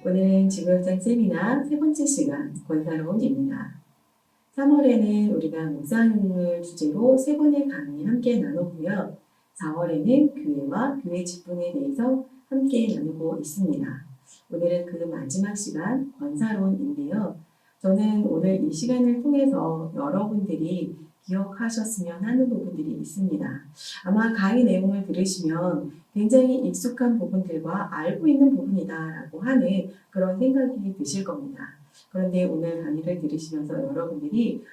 오늘은 지구역장 세미나 세 번째 시간 권사로운입니다. 3월에는 우리가 묵상을 주제로 세 번의 강의 함께 나누고요. 4월에는 교회와 교회 직분에 대해서 함께 나누고 있습니다. 오늘은 그 마지막 시간 권사로운인데요. 저는 오늘 이 시간을 통해서 여러분들이 기억하셨으면 하는 부분들이 있습니다. 아마 강의 내용을 들으시면 굉장히 익숙한 부분들과 알고 있는 부분이다라고 하는 그런 생각이 드실 겁니다. 그런데 오늘 강의를 들으시면서 여러분들이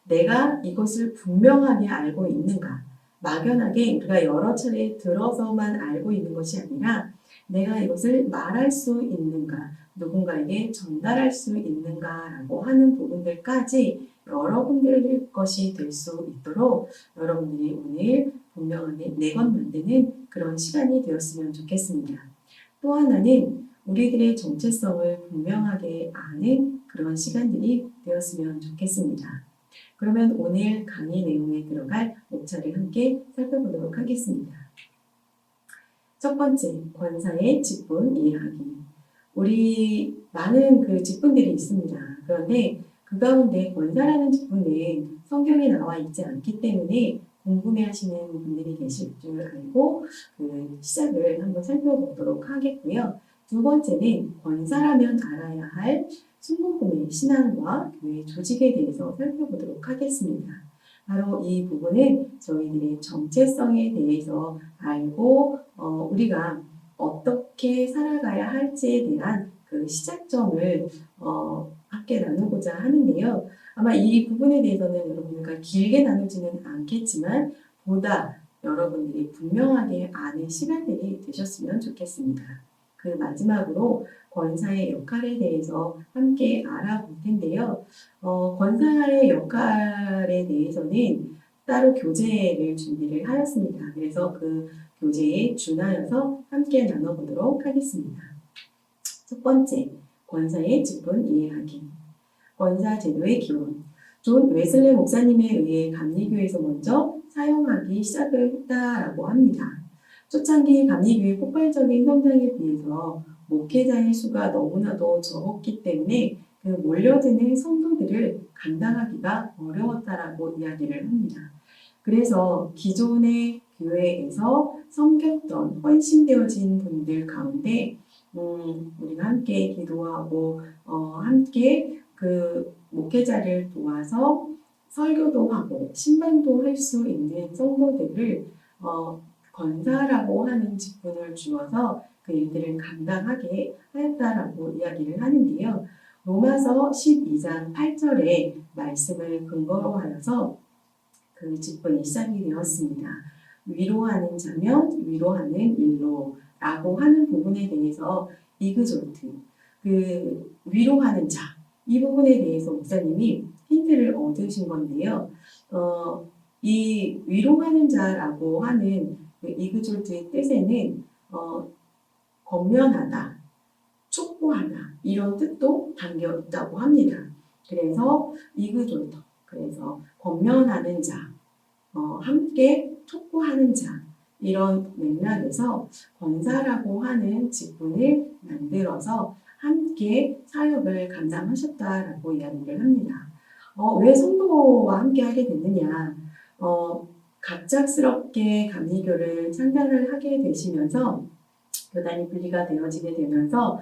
내가 이것을 분명하게 알고 있는가? 막연하게 우리가 여러 차례 들어서만 알고 있는 것이 아니라 내가 이것을 말할 수 있는가? 누군가에게 전달할 수 있는가라고 하는 부분들까지 여러분들 것이 될 수 있도록 여러분들이 오늘 분명하게 내건 만드는 그런 시간이 되었으면 좋겠습니다. 또 하나는 우리들의 정체성을 분명하게 아는 그런 시간들이 되었으면 좋겠습니다. 그러면 오늘 강의 내용에 들어갈 목차를 함께 살펴보도록 하겠습니다. 첫 번째, 권사의 직분 이해하기. 우리 많은 그 직분들이 있습니다. 그런데 그 가운데 권사라는 직분은 성경에 나와 있지 않기 때문에 궁금해하시는 분들이 계실 줄 알고 그 시작을 한번 살펴보도록 하겠고요. 두 번째는 권사라면 알아야 할 순복음의 신앙과 교회 조직에 대해서 살펴보도록 하겠습니다. 바로 이 부분은 저희들의 정체성에 대해서 알고 우리가 어떻게 살아가야 할지에 대한 그 시작점을 함께 나누고자 하는데요. 아마 이 부분에 대해서는 여러분들과 길게 나누지는 않겠지만 보다 여러분들이 분명하게 아는 시간들이 되셨으면 좋겠습니다. 그 마지막으로 권사의 역할에 대해서 함께 알아볼 텐데요. 권사의 역할에 대해서는 따로 교재를 준비를 하였습니다. 그래서 그 교재에 준하여서 함께 나눠보도록 하겠습니다. 첫 번째, 권사의 직분 이해하기. 권사 제도의 기원. 존 웨슬리 목사님에 의해 감리교에서 먼저 사용하기 시작을 했다라고 합니다. 초창기 감리교의 폭발적인 성장에 비해서 목회자의 수가 너무나도 적었기 때문에 그 몰려드는 성도들을 감당하기가 어려웠다라고 이야기를 합니다. 그래서 기존의 교회에서 섬겼던 헌신되어진 분들 가운데 우리가 함께 기도하고 함께 그 목회자를 도와서 설교도 하고 신방도 할 수 있는 성도들을 권사라고 하는 직분을 주어서 그 일들을 감당하게 하였다라고 이야기를 하는데요. 로마서 12장 8절의 말씀을 근거로 하여서 그 직분이 시작이 되었습니다. 위로하는 자면 위로하는 일로 라고 하는 부분에 대해서 이그졸트, 그 위로하는 자, 이 부분에 대해서 목사님이 힌트를 얻으신 건데요. 이 위로하는 자라고 하는 그 이그졸트의 뜻에는 권면하다, 촉구하다 이런 뜻도 담겨 있다고 합니다. 그래서 이그졸트, 그래서 권면하는 자, 함께 촉구하는 자 이런 맥락에서 권사라고 하는 직분을 만들어서 함께 사역을 감당하셨다라고 이야기를 합니다. 왜 성도와 함께 하게 됐느냐? 갑작스럽게 감리교를 창단을 하게 되시면서 교단이 분리가 되어지게 되면서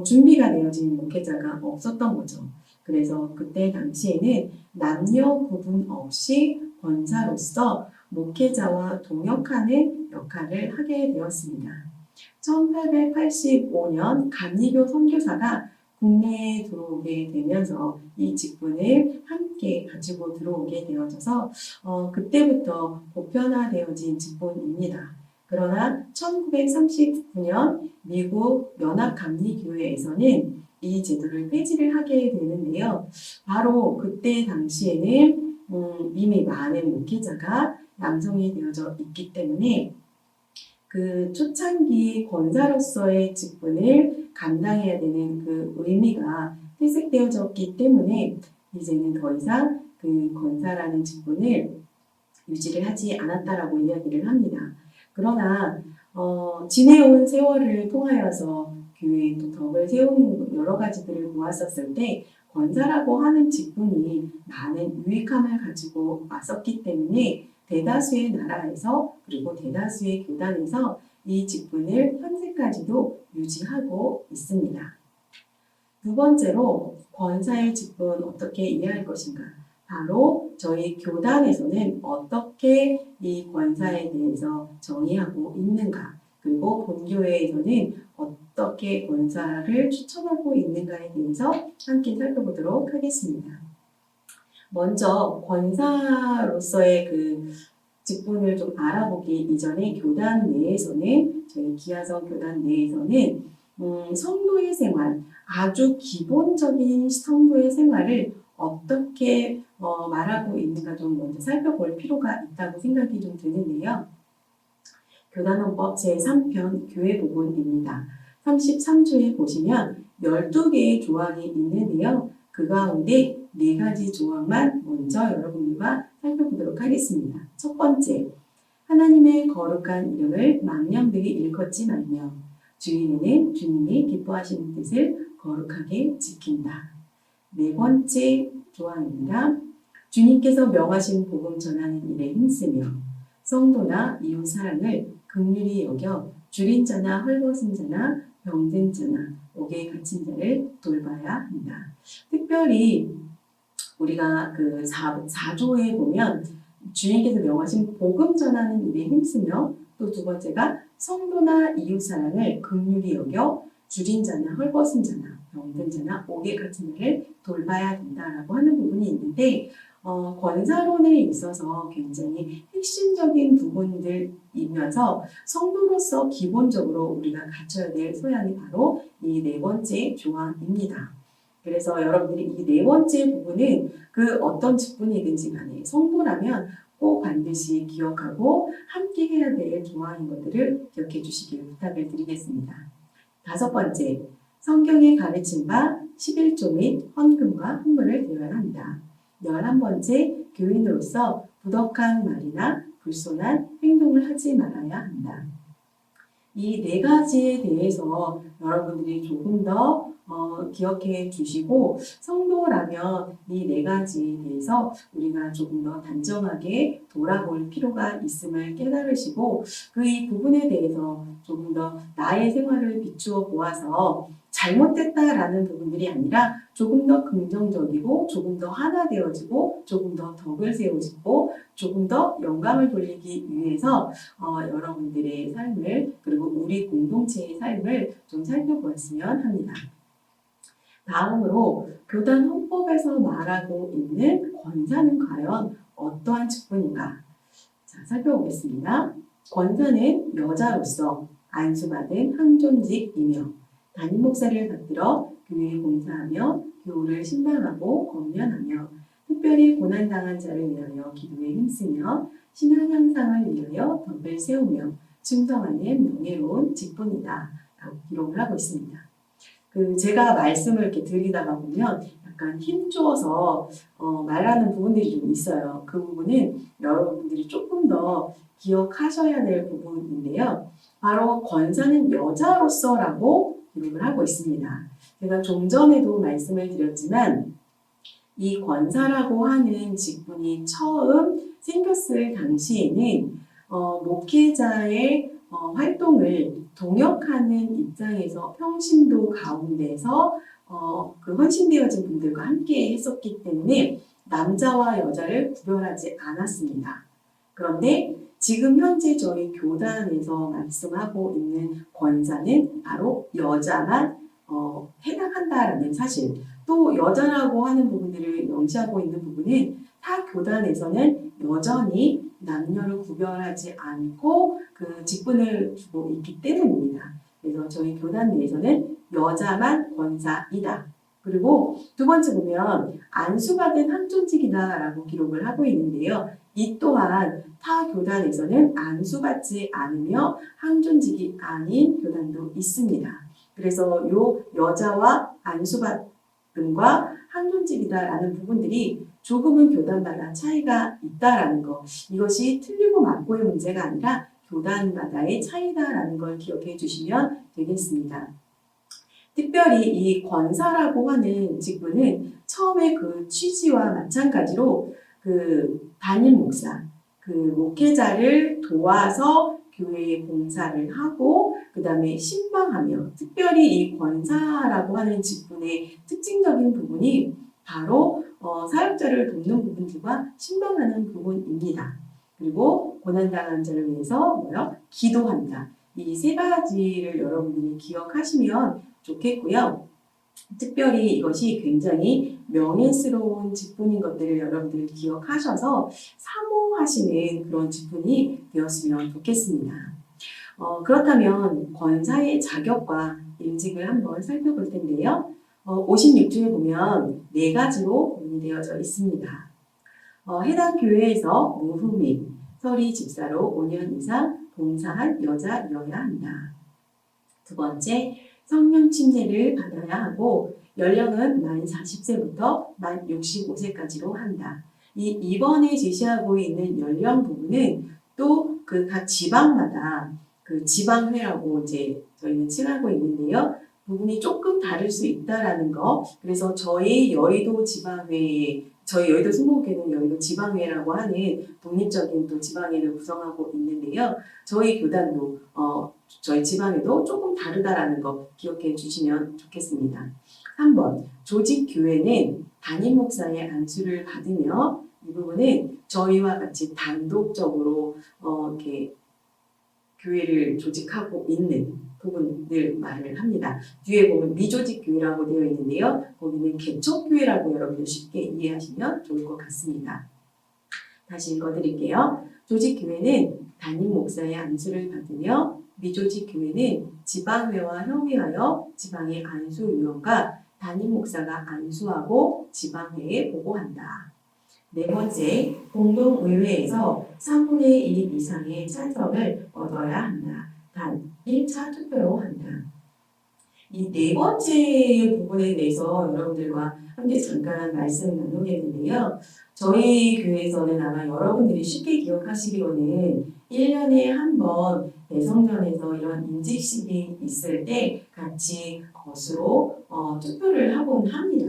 준비가 되어진 목회자가 없었던 거죠. 그래서 그때 당시에는 남녀 구분 없이 권사로서 목회자와 동역하는 역할을 하게 되었습니다. 1885년 감리교 선교사가 국내에 들어오게 되면서 이 직분을 함께 가지고 들어오게 되어져서 그때부터 보편화되어진 직분입니다. 그러나 1939년 미국 연합감리교회에서는 이 제도를 폐지를 하게 되는데요. 바로 그때 당시에는 이미 많은 목회자가 남성이 되어져 있기 때문에 그 초창기 권사로서의 직분을 감당해야 되는 그 의미가 퇴색되어졌기 때문에 이제는 더 이상 그 권사라는 직분을 유지를 하지 않았다라고 이야기를 합니다. 그러나 지내온 세월을 통하여서 교회에 또 덕을 세우는 여러 가지들을 보았었을 때 권사라고 하는 직분이 많은 유익함을 가지고 왔었기 때문에 대다수의 나라에서 그리고 대다수의 교단에서 이 직분을 현재까지도 유지하고 있습니다. 두 번째로 권사의 직분 어떻게 이해할 것인가? 바로 저희 교단에서는 어떻게 이 권사에 대해서 정의하고 있는가? 그리고 본교회에서는 어떻게 권사를 추천하고 있는가에 대해서 함께 살펴보도록 하겠습니다. 먼저 권사로서의 그 직분을 좀 알아보기 이전에 교단 내에서는 저희 기아성 교단 내에서는 성도의 생활, 아주 기본적인 성도의 생활을 어떻게 말하고 있는가 좀 먼저 살펴볼 필요가 있다고 생각이 좀 드는데요. 교단헌법 제3편 교회복음입니다. 33조에 보시면 12개의 조항이 있는데요. 그 가운데 4가지 조항만 먼저 여러분들과 살펴보도록 하겠습니다. 첫 번째, 하나님의 거룩한 이름을 망령되이 일컫지 말며 주일에는 주님이 기뻐하시는 뜻을 거룩하게 지킨다. 네 번째 조항입니다. 주님께서 명하신 복음 전하는 일에 힘쓰며 성도나 이웃 사랑을 긍휼히 여겨 줄인 자나 헐벗은 자나 병든 자나 옥에 갇힌 자를 돌봐야 한다. 특별히 우리가 그 4조에 보면 주님께서 명하신 복음 전하는 일에 힘쓰며 또 두 번째가 성도나 이웃 사랑을 긍휼히 여겨 줄인 자나 헐벗은 자나 병든 자나 옥에 갇힌 자를 돌봐야 된다라고 하는 부분이 있는데 권사론에 있어서 굉장히 핵심적인 부분들이면서 성도로서 기본적으로 우리가 갖춰야 될 소양이 바로 이 네 번째 조항입니다. 그래서 여러분들이 이 네 번째 부분은 그 어떤 직분이든지 간에 성도라면 꼭 반드시 기억하고 함께 해야 될 조항인 것들을 기억해 주시길 부탁을 드리겠습니다. 다섯 번째, 성경에 가르친 바 11조 및 헌금과 헌물을 드려야 한다. 11번째, 교인으로서 부덕한 말이나 불손한 행동을 하지 말아야 한다. 이 네 가지에 대해서 여러분들이 조금 더 기억해 주시고 성도라면 이 네 가지에 대해서 우리가 조금 더 단정하게 돌아볼 필요가 있음을 깨달으시고 그 이 부분에 대해서 조금 더 나의 생활을 비추어 보아서 잘못됐다라는 부분들이 아니라 조금 더 긍정적이고 조금 더 하나 되어지고 조금 더 덕을 세워지고 조금 더 영광을 돌리기 위해서 여러분들의 삶을 그리고 우리 공동체의 삶을 좀 살펴보았으면 합니다. 다음으로 교단 헌법에서 말하고 있는 권사는 과연 어떠한 직분인가? 자, 살펴보겠습니다. 권사는 여자로서 안수받은 항존직이며 담임 목사를 받들어 교회에 봉사하며 교우를 신방하고 권면하며 특별히 고난당한 자를 위하여 기도에 힘쓰며 신앙 향상을 위하여 덕을 세우며 충성하는 명예로운 직분이다 라고 기록을 하고 있습니다. 제가 말씀을 이렇게 드리다가 보면 약간 힘주어서 말하는 부분들이 좀 있어요. 그 부분은 여러분들이 조금 더 기억하셔야 될 부분인데요. 바로 권사는 여자로서라고 기록을 하고 있습니다. 제가 좀 전에도 말씀을 드렸지만 이 권사라고 하는 직분이 처음 생겼을 당시에는 목회자의 활동을 동역하는 입장에서 평신도 가운데서 그 헌신되어진 분들과 함께 했었기 때문에 남자와 여자를 구별하지 않았습니다. 그런데 지금 현재 저희 교단에서 말씀하고 있는 권사는 바로 여자만 해당한다라는 사실, 또 여자라고 하는 부분들을 명시하고 있는 부분은 타 교단에서는 여전히 남녀를 구별하지 않고 그 직분을 주고 있기 때문입니다. 그래서 저희 교단 내에서는 여자만 권사이다. 그리고 두 번째 보면 안수받은 항존직이다라고 기록을 하고 있는데요. 이 또한 타 교단에서는 안수받지 않으며 항존직이 아닌 교단도 있습니다. 그래서 요 여자와 안수받음과 항존직이다라는 부분들이 조금은 교단마다 차이가 있다라는 거. 이것이 틀리고 맞고의 문제가 아니라 교단마다의 차이다라는 걸 기억해 주시면 되겠습니다. 특별히 이 권사라고 하는 직분은 처음에 그 취지와 마찬가지로 그 담임 목사, 그 목회자를 도와서 교회에 봉사를 하고 그 다음에 신방하며, 특별히 이 권사라고 하는 직분의 특징적인 부분이 바로 사역자를 돕는 부분들과 신방하는 부분입니다. 그리고 고난당한 자를 위해서 기도한다. 이 세 가지를 여러분들이 기억하시면 좋겠고요. 특별히 이것이 굉장히 명예스러운 직분인 것들을 여러분들이 기억하셔서 사모하시는 그런 직분이 되었으면 좋겠습니다. 그렇다면 권사의 자격과 임직을 한번 살펴볼 텐데요. 56조에 보면 4가지로 공유되어져 있습니다. 해당 교회에서 무후민, 서리 집사로 5년 이상 봉사한 여자여야 한다. 두 번째, 성령 침례를 받아야 하고 연령은 만 40세부터 만 65세까지로 한다. 이번에 제시하고 있는 연령 부분은 또 그 각 지방마다 그 지방회라고 이제 저희는 칭하고 있는데요. 부분이 조금 다를 수 있다라는 거. 그래서 저희 여의도 지방회, 저희 여의도 순복음교회는 여의도 지방회라고 하는 독립적인 또 지방회를 구성하고 있는데요. 저희 교단도 저희 지방에도 조금 다르다라는 거 기억해 주시면 좋겠습니다. 3번, 조직교회는 담임 목사의 안수를 받으며 이 부분은 저희와 같이 단독적으로 이렇게 교회를 조직하고 있는 부분을 말을 합니다. 뒤에 보면 미조직 교회라고 되어 있는데요. 거기는 개척교회라고 여러분들 쉽게 이해하시면 좋을 것 같습니다. 다시 읽어드릴게요. 조직교회는 담임 목사의 안수를 받으며 미조직 교회는 지방회와 협의하여 지방의 안수위원과 담임 목사가 안수하고 지방회에 보고한다. 4번째, 공동의회에서 3분의 1 이상의 찬성을 얻어야 한다. 단 1차 투표로 한다. 이 4번째 부분에 대해서 여러분들과 함께 잠깐 말씀 나누겠는데요. 저희 교회에서는 아마 여러분들이 쉽게 기억하시기로는 1년에 한 번 대성전에서 이런 임직식이 있을 때 같이 것으로 투표를 하곤 합니다.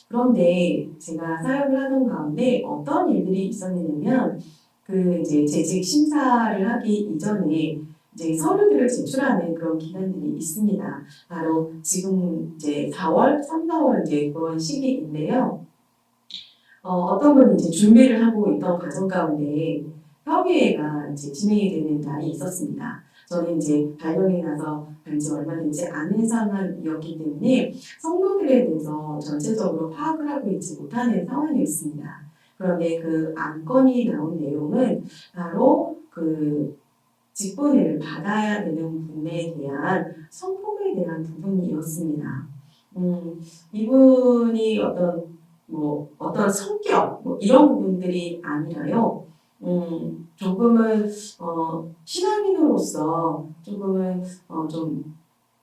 그런데 제가 사역을 하던 가운데 어떤 일들이 있었냐면 그 이제 재직 심사를 하기 이전에 이제 서류들을 제출하는 그런 기간들이 있습니다. 바로 지금 이제 4월, 3, 4월 이제 그런 시기인데요. 어떤 분이 이제 준비를 하고 있던 과정 가운데 협의회가 이제 진행이 되는 날이 있었습니다. 저는 이제 발령이 나서 간지 얼마 되지 않은 상황이었기 때문에 성도들에 대해서 전체적으로 파악을 하고 있지 못하는 상황이었습니다. 그런데 그 안건이 나온 내용은 바로 그 직분을 받아야 되는 부분에 대한 성품에 대한 부분이었습니다. 이분이 어떤 성격 이런 부분들이 아니라요. 조금은 신앙인으로서 조금은 좀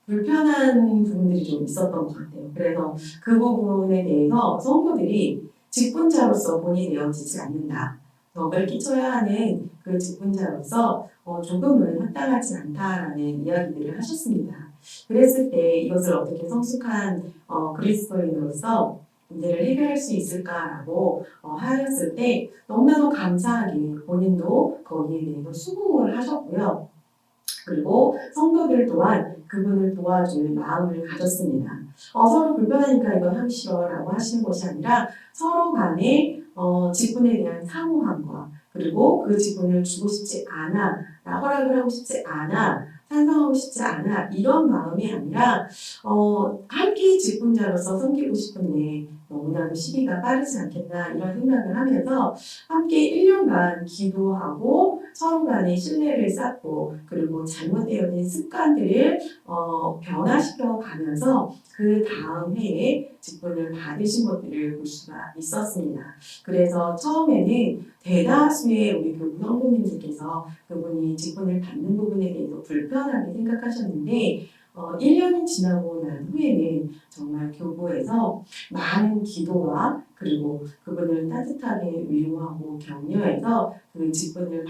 불편한 부분들이 좀 있었던 것 같아요. 그래서 그 부분에 대해서 성도들이 직분자로서 본이 되어지지 않는다. 덕을 끼쳐야 하는 그 직분자로서 조금은 합당하지 않다라는 이야기들을 하셨습니다. 그랬을 때 이것을 어떻게 성숙한 그리스도인으로서 문제를 해결할 수 있을까라고 하였을 때 너무나도 감사하게 본인도 거기에 대해서 수긍을 하셨고요. 그리고 성도들 또한 그분을 도와줄 마음을 가졌습니다. 서로 불편하니까 이건 하기 싫어라고 하시는 것이 아니라 서로 간에 직분에 대한 사모함과 그리고 그 직분을 주고 싶지 않아, 허락을 하고 싶지 않아, 찬성하고 싶지 않아 이런 마음이 아니라 함께 직분자로서 섬기고 싶은데 너무나도 시기가 빠르지 않겠나 이런 생각을 하면서 함께 1년간 기도하고 서로 간에 신뢰를 쌓고 그리고 잘못되어진 습관들을 변화시켜 가면서 그 다음 해에 직분을 받으신 것들을 볼 수가 있었습니다. 그래서 처음에는 대다수의 우리 교부 성도님들께서 그분이 직분을 받는 부분에 대해서 불편하게 생각하셨는데 1년이 지나고 난 후에는 정말 교부에서 많은 기도와 그리고 그분을 따뜻하게 위로하고 격려해서 그 직분을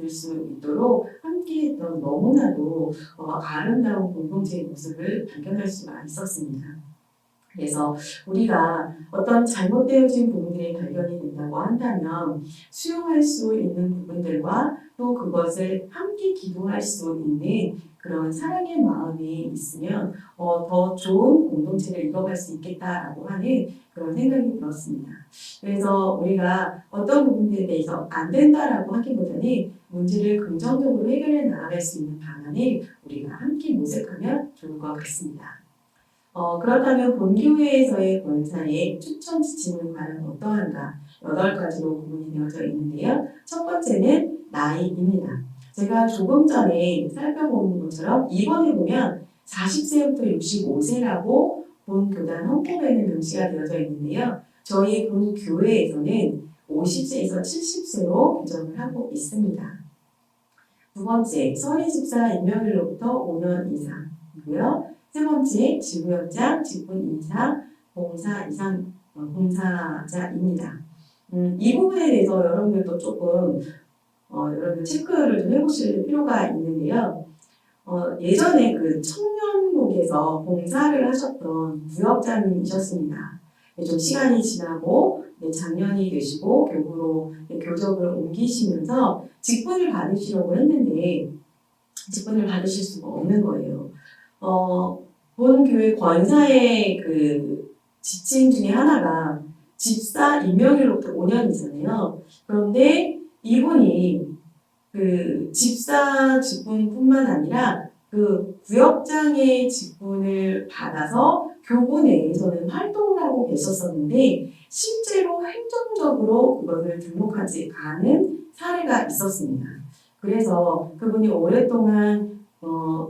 될 수 있도록 함께했던 너무나도 아름다운 공동체의 모습을 발견할 수가 있었습니다. 그래서 우리가 어떤 잘못되어진 부분들이 발견이 된다고 한다면 수용할 수 있는 부분들과 또 그것을 함께 기도할 수 있는 그런 사랑의 마음이 있으면 더 좋은 공동체를 이뤄갈 수 있겠다라고 하는 그런 생각이 들었습니다. 그래서 우리가 어떤 부분들에 대해서 안 된다라고 하기보다는 문제를 긍정적으로 해결해 나아갈 수 있는 방안을 우리가 함께 모색하면 좋을 것 같습니다. 그렇다면 본교회에서의 권사의 추천 지침은 과연 어떠한가? 8가지로 구분이 되어져 있는데요. 첫 번째는 나이입니다. 제가 조금 전에 살펴본 것처럼 이번에 보면 40세부터 65세라고 본 교단 헌법에는 명시가 되어져 있는데요. 저희 본 교회에서는 50세에서 70세로 규정을 하고 있습니다. 두 번째, 서리집사 임명일로부터 5년 이상이고요. 세 번째, 지구역장, 직분 이상, 봉사 이상, 봉사자입니다. 이 부분에 대해서 여러분들도 조금 여러분들 체크를 좀 해보실 필요가 있는데요. 예전에 그 청년국에서 봉사를 하셨던 부역장님이셨습니다. 좀 시간이 지나고 장년이 되시고 교부로 교적을 옮기시면서 직분을 받으시려고 했는데 직분을 받으실 수가 없는 거예요. 본 교회 권사의 그 지침 중에 하나가 집사 임명일로부터 5년이잖아요. 그런데 이분이 그 집사 직분뿐만 아니라 그 구역장의 직분을 받아서 교구 내에서는 활동을 하고 계셨었는데 실제로 행정적으로 그것을 등록하지 않은 사례가 있었습니다. 그래서 그분이 오랫동안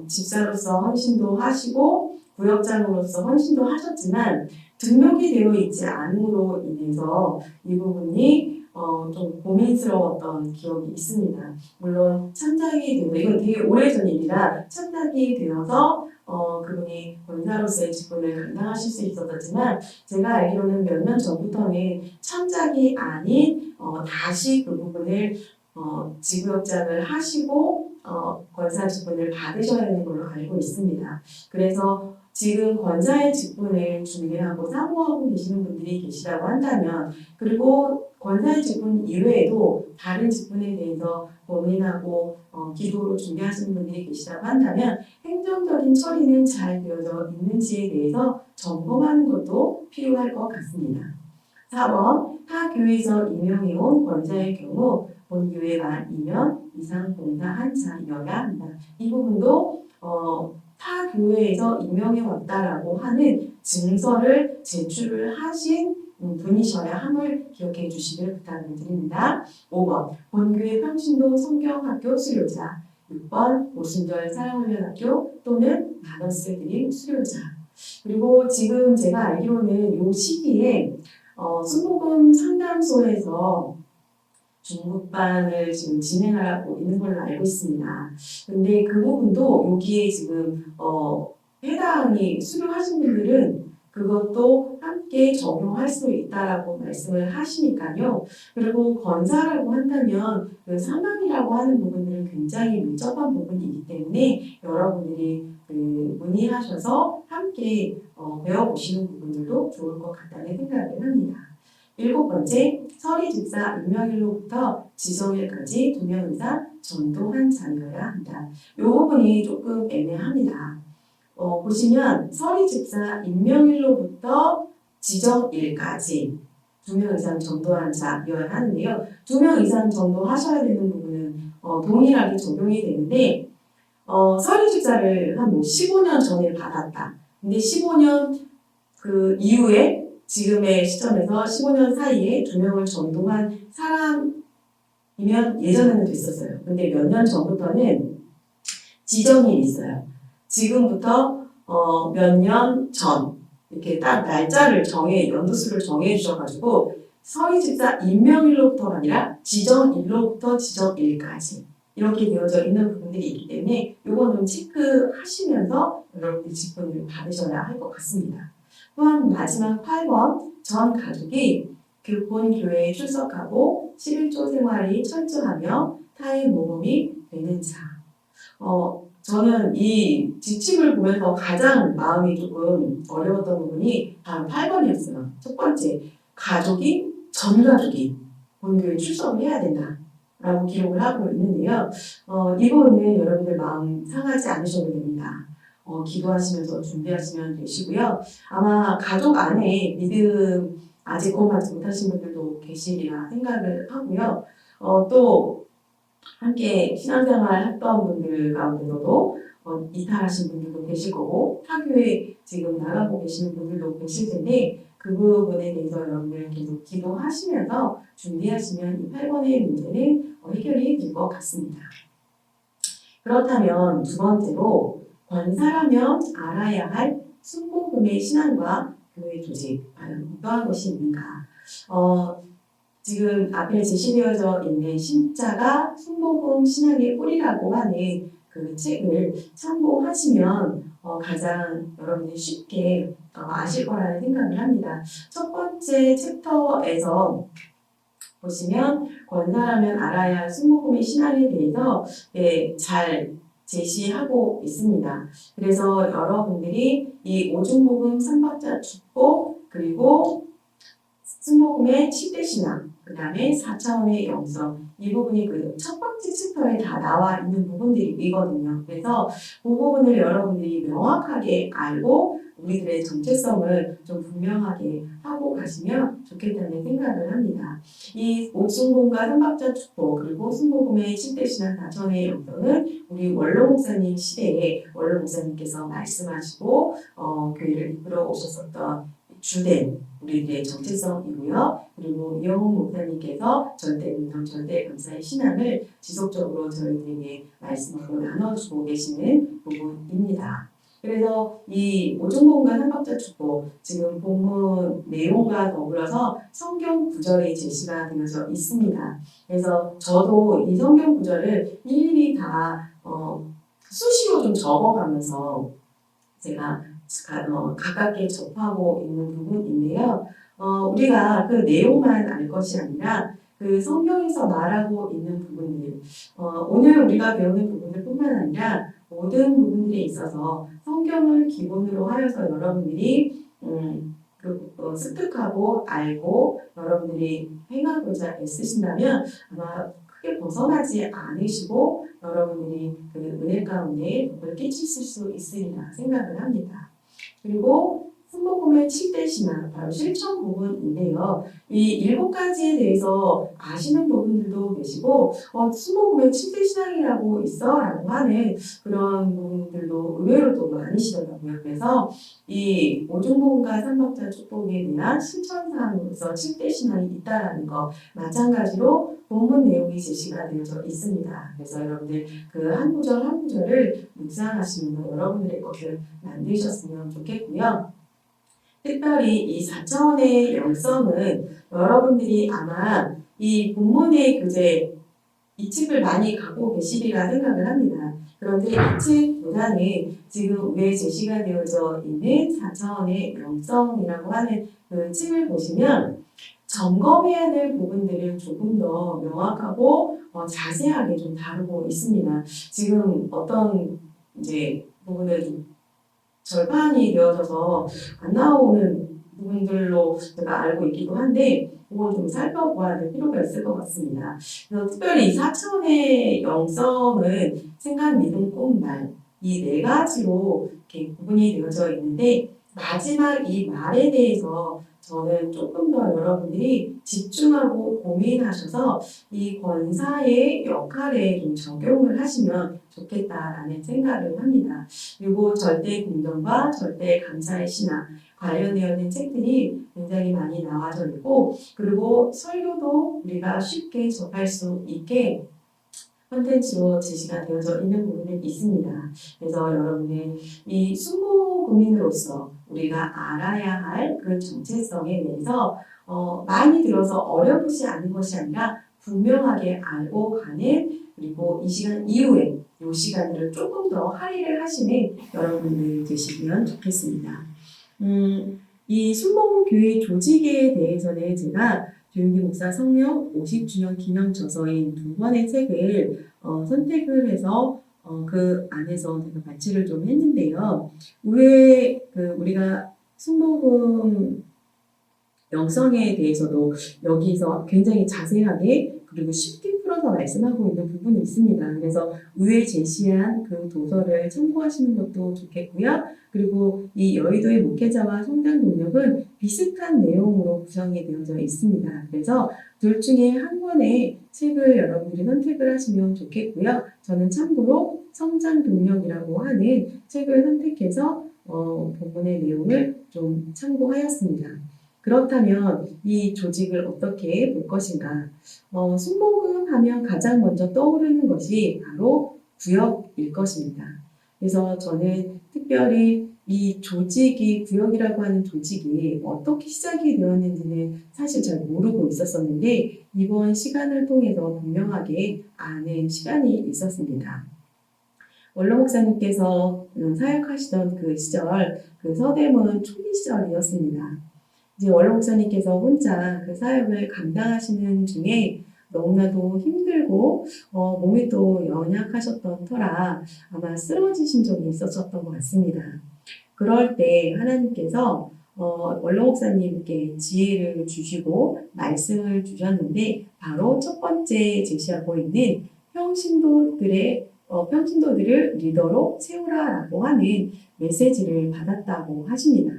집사로서 헌신도 하시고 구역장으로서 헌신도 하셨지만 등록이 되어 있지 않음으로 인해서 이 부분이 좀 고민스러웠던 기억이 있습니다. 물론 참작이 되고 이건 되게 오래전 일이라 참작이 되어서 그분이 권사로서의 직분을 감당하실 수 있었지만 제가 알기로는 몇 년 전부터는 참작이 아닌 다시 그 부분을 지구역장을 하시고 권사 직분을 받으셔야 하는 걸로 알고 있습니다. 그래서 지금 권사의 직분을 준비하고 사모하고 계시는 분들이 계시다고 한다면 그리고 권사의 직분 이외에도 다른 직분에 대해서 고민하고 기도로 준비하시는 분들이 계시다고 한다면 행정적인 처리는 잘 되어져 있는지에 대해서 점검하는 것도 필요할 것 같습니다. 4번, 타 교회에서 임용해온 권사의 경우 본 교회만 2년 이상 봉사한 자여야 한다. 이 부분도 타 교회에서 임명해 왔다라고 하는 증서를 제출을 하신 분이셔야 함을 기억해 주시길 부탁을 드립니다. 5번, 본교회 평신도 성경학교 수료자. 6번, 오순절 사랑훈련학교 또는 나너스 드림 수료자. 그리고 지금 제가 알기로는 이 시기에 순복음 상담소에서 중국반을 지금 진행하고 있는 걸로 알고 있습니다. 근데 그 부분도 여기에 지금 해당이 수료하신 분들은 그것도 함께 적용할 수 있다라고 말씀을 하시니까요. 그리고 권사라고 한다면 그 사명이라고 하는 부분들은 굉장히 밀접한 부분이기 때문에 여러분들이 문의하셔서 함께 배워보시는 부분들도 좋을 것 같다는 생각을 합니다. 7번째, 서리집사 임명일로부터 지정일까지 2명 이상 전도한 자여야 한다. 이 부분이 조금 애매합니다. 보시면 서리집사 임명일로부터 지정일까지 2명 이상 전도한 자여야 하는데요. 2명 이상 전도하셔야 되는 부분은 동일하게 적용이 되는데 서리집사를 한 15년 전에 받았다. 근데 15년 그 이후에 지금의 시점에서 15년 사이에 2명을 전도한 사람이면 예전에는 됐었어요. 근데 몇 년 전부터는 지정이 있어요. 지금부터 몇 년 전 이렇게 딱 날짜를 연도수를 정해 주셔가지고 서리집사 임명일로부터가 아니라 지정일로부터 지정일까지 이렇게 되어져 있는 부분들이 있기 때문에 이건 좀 체크하시면서 여러분들이 직분을 받으셔야 할 것 같습니다. 또한 마지막 8번, 전 가족이 그 본 교회에 출석하고 11조 생활이 철저하며 타인 모범이 되는 자. 저는 이 지침을 보면서 가장 마음이 조금 어려웠던 부분이 바로 8번이었어요. 첫 번째, 전 가족이 본교에 출석을 해야 된다라고 기록을 하고 있는데요. 이 부분은 여러분들 마음 상하지 않으셔도 됩니다. 기도하시면서 준비하시면 되시고요. 아마 가족 안에 믿음 아직 구원받지 못하신 분들도 계시리라 생각을 하고요. 또 함께 신앙생활 했던 분들 가운데서도 이탈하신 분들도 계실 거고 타교에 지금 나가고 계시는 분들도 계실 텐데 그 부분에 대해서 여러분들 계속 기도하시면서 준비하시면 이 8번의 문제는 해결이 될 것 같습니다. 그렇다면 두 번째로 권사라면 알아야 할 순복음의 신앙과 교회 조직 과연 어떠한 것이 있는가? 지금 앞에 제시되어져 있는 신자가 순복음 신앙의 뿌리라고 하는 그 책을 참고하시면 가장 여러분이 쉽게 아실 거라는 생각을 합니다. 첫 번째 챕터에서 보시면 권사라면 알아야 할 순복음의 신앙에 대해서 잘 제시하고 있습니다. 그래서 여러분들이 이 오중복음, 삼박자 축복, 그리고 순복음의 7대 신앙, 그 다음에 4차원의 영성, 이 부분이 그 첫 번째 챕터에 다 나와 있는 부분들이거든요. 그래서 그 부분을 여러분들이 명확하게 알고 우리들의 정체성을 좀 분명하게 하고 가시면 좋겠다는 생각을 합니다. 이 옥순복음과 삼박자 축복 그리고 순복음의 7대 신앙 4차원의 영성은 우리 원로 목사님 시대에 원로 목사님께서 말씀하시고 교회를 이끌어 오셨었던 주된 우리들의 정체성이고요. 그리고 이영훈 목사님께서 절대운동, 절대감사의 신앙을 지속적으로 저희들에게 말씀으로 나눠주고 계시는 부분입니다. 그래서 이 오중복음과 삼박자 축복, 지금 본문 내용과 더불어서 성경 구절이 제시가 되어져 있습니다. 그래서 저도 이 성경 구절을 일일이 다 수시로 좀 적어가면서 제가 가깝게 접하고 있는 부분인데요. 우리가 그 내용만 알 것이 아니라 그 성경에서 말하고 있는 부분들, 오늘 우리가 배우는 부분들뿐만 아니라 모든 부분들에 있어서 성경을 기본으로 하여서 여러분들이 습득하고 알고 여러분들이 행하고자 애쓰신다면 아마 크게 벗어나지 않으시고 여러분들이 그 은혜 가운데 복을 끼치실 수 있으리라 생각을 합니다. 그리고 순복음의 7대 신앙, 바로 실천 부분인데요. 이 7가지에 대해서 아시는 부분들도 계시고 순복음의 7대 신앙이라고 있어? 라고 하는 그런 부분들도 의외로 또 많으시더라고요. 그래서 이 오중복음과 삼박자 축복에 대한 실천사항으로서 7대 신앙이 있다라는 거 마찬가지로 본문 내용이 제시가 되어져 있습니다. 그래서 여러분들 그 한 구절 한 구절을 묵상하시면서 여러분들의 것을 만드셨으면 좋겠고요. 특별히 이 4차원의 영성은 여러분들이 아마 이 본문의 교재 이 책을 많이 갖고 계시리라 생각을 합니다. 그런데 이 책보다는 지금 위에 제시가 되어져 있는 4차원의 영성이라고 하는 그 책을 보시면 점검해야 될 부분들을 조금 더 명확하고 자세하게 좀 다루고 있습니다. 지금 어떤 이제 부분을 좀 절판이 되어져서 안 나오는 부분들로 제가 알고 있기도 한데 그걸 좀 살펴봐야 될 필요가 있을 것 같습니다. 그래서 특별히 이 4차원의 영성은 생각, 믿음, 꿈, 말 이 4가지로 이렇게 구분이 되어져 있는데 마지막 이 말에 대해서 저는 조금 더 여러분들이 집중하고 고민하셔서 이 권사의 역할에 좀 적용을 하시면 좋겠다라는 생각을 합니다. 그리고 절대 공정과 절대 감사의 신앙 관련되어 있는 책들이 굉장히 많이 나와져 있고 그리고 설교도 우리가 쉽게 접할 수 있게 콘텐츠로 제시가 되어져 있는 부분이 있습니다. 그래서 여러분들 이 순복음인으로서 우리가 알아야 할 그 정체성에 대해서 많이 들어서 어렵지 않은 것이 아니라 분명하게 알고 가는 그리고 이 시간 이후에 이 시간을 조금 더 할애를 하시는 여러분들 되시면 좋겠습니다. 이 순복음 교회 조직에 대해서는 제가 조윤기 목사 성령 50주년 기념 저서인 두 권의 책을 선택을 해서 그 안에서 제가 발췌를 좀 했는데요. 왜 우리가 순복음 영성에 대해서도 여기서 굉장히 자세하게 그리고 쉽게 풀어서 말씀하고 있는 부분이 있습니다. 그래서 위에 제시한 그 도서를 참고하시는 것도 좋겠고요. 그리고 이 여의도의 목회자와 성장 동력은 비슷한 내용으로 구성이 되어져 있습니다. 그래서 둘 중에 한 권의 책을 여러분들이 선택을 하시면 좋겠고요. 저는 참고로 성장 동력이라고 하는 책을 선택해서 본문의 내용을 좀 참고하였습니다. 그렇다면 이 조직을 어떻게 볼 것인가? 순복음 하면 가장 먼저 떠오르는 것이 바로 구역일 것입니다. 그래서 저는 특별히 이 조직이, 구역이라고 하는 조직이 어떻게 시작이 되었는지는 사실 잘 모르고 있었었는데 이번 시간을 통해서 분명하게 아는 시간이 있었습니다. 원로 목사님께서 사역하시던 그 시절, 그 서대문 초기 시절이었습니다. 이제 원로 목사님께서 혼자 그 사역을 감당하시는 중에 너무나도 힘들고 몸이 또 연약하셨던 터라 아마 쓰러지신 적이 있었던 것 같습니다. 그럴 때 하나님께서 원로 목사님께 지혜를 주시고 말씀을 주셨는데 바로 첫 번째 제시하고 있는 평신도들을 리더로 세우라라고 하는 메시지를 받았다고 하십니다.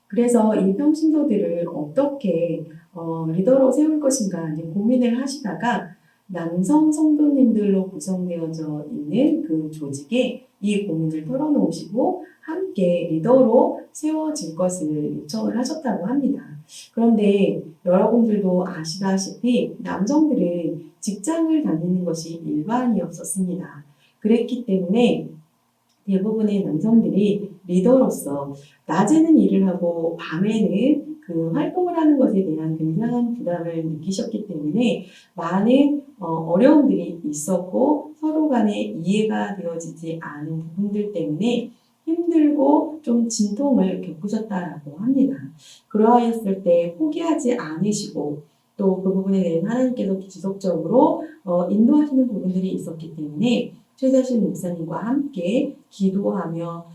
그래서 이 평신도들을 어떻게 리더로 세울 것인가 고민을 하시다가 남성 성도님들로 구성되어져 있는 그 조직에 이 고민을 털어놓으시고 함께 리더로 세워질 것을 요청을 하셨다고 합니다. 그런데 여러분들도 아시다시피 남성들은 직장을 다니는 것이 일반이었었습니다. 그랬기 때문에 대부분의 남성들이 리더로서 낮에는 일을 하고 밤에는 그 활동을 하는 것에 대한 굉장한 부담을 느끼셨기 때문에 많은 어려움들이 있었고 서로 간에 이해가 되어지지 않은 부분들 때문에 힘들고 좀 진통을 겪으셨다라고 합니다. 그러하였을 때 포기하지 않으시고 또 그 부분에 대해 하나님께서 지속적으로 인도하시는 부분들이 있었기 때문에 최자신 목사님과 함께 기도하며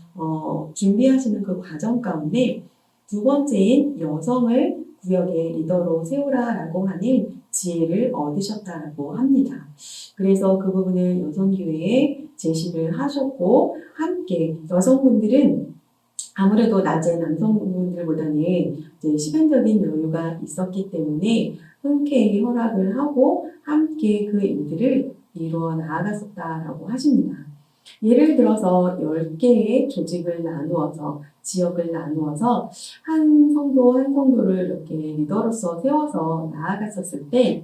준비하시는 그 과정 가운데 두 번째인 여성을 구역의 리더로 세우라라고 하는 지혜를 얻으셨다라고 합니다. 그래서 그 부분을 여성교회에 제시를 하셨고 함께 여성분들은 아무래도 낮에 남성분들보다는 이제 시간적인 여유가 있었기 때문에 흔쾌히 허락을 하고 함께 그 일들을 이루어 나아갔었다라고 하십니다. 예를 들어서 10개의 조직을 나누어서 지역을 나누어서 한 성도 한 성도를 이렇게 리더로서 세워서 나아갔었을 때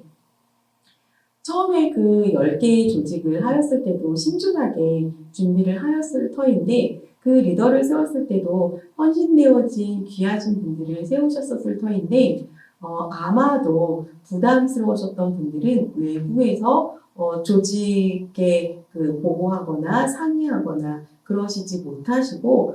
처음에 그 10개의 조직을 하였을 때도 신중하게 준비를 하였을 터인데 그 리더를 세웠을 때도 헌신되어진 귀하신 분들을 세우셨었을 터인데 아마도 부담스러우셨던 분들은 외부에서 조직에 보고하거나 상의하거나 그러시지 못하시고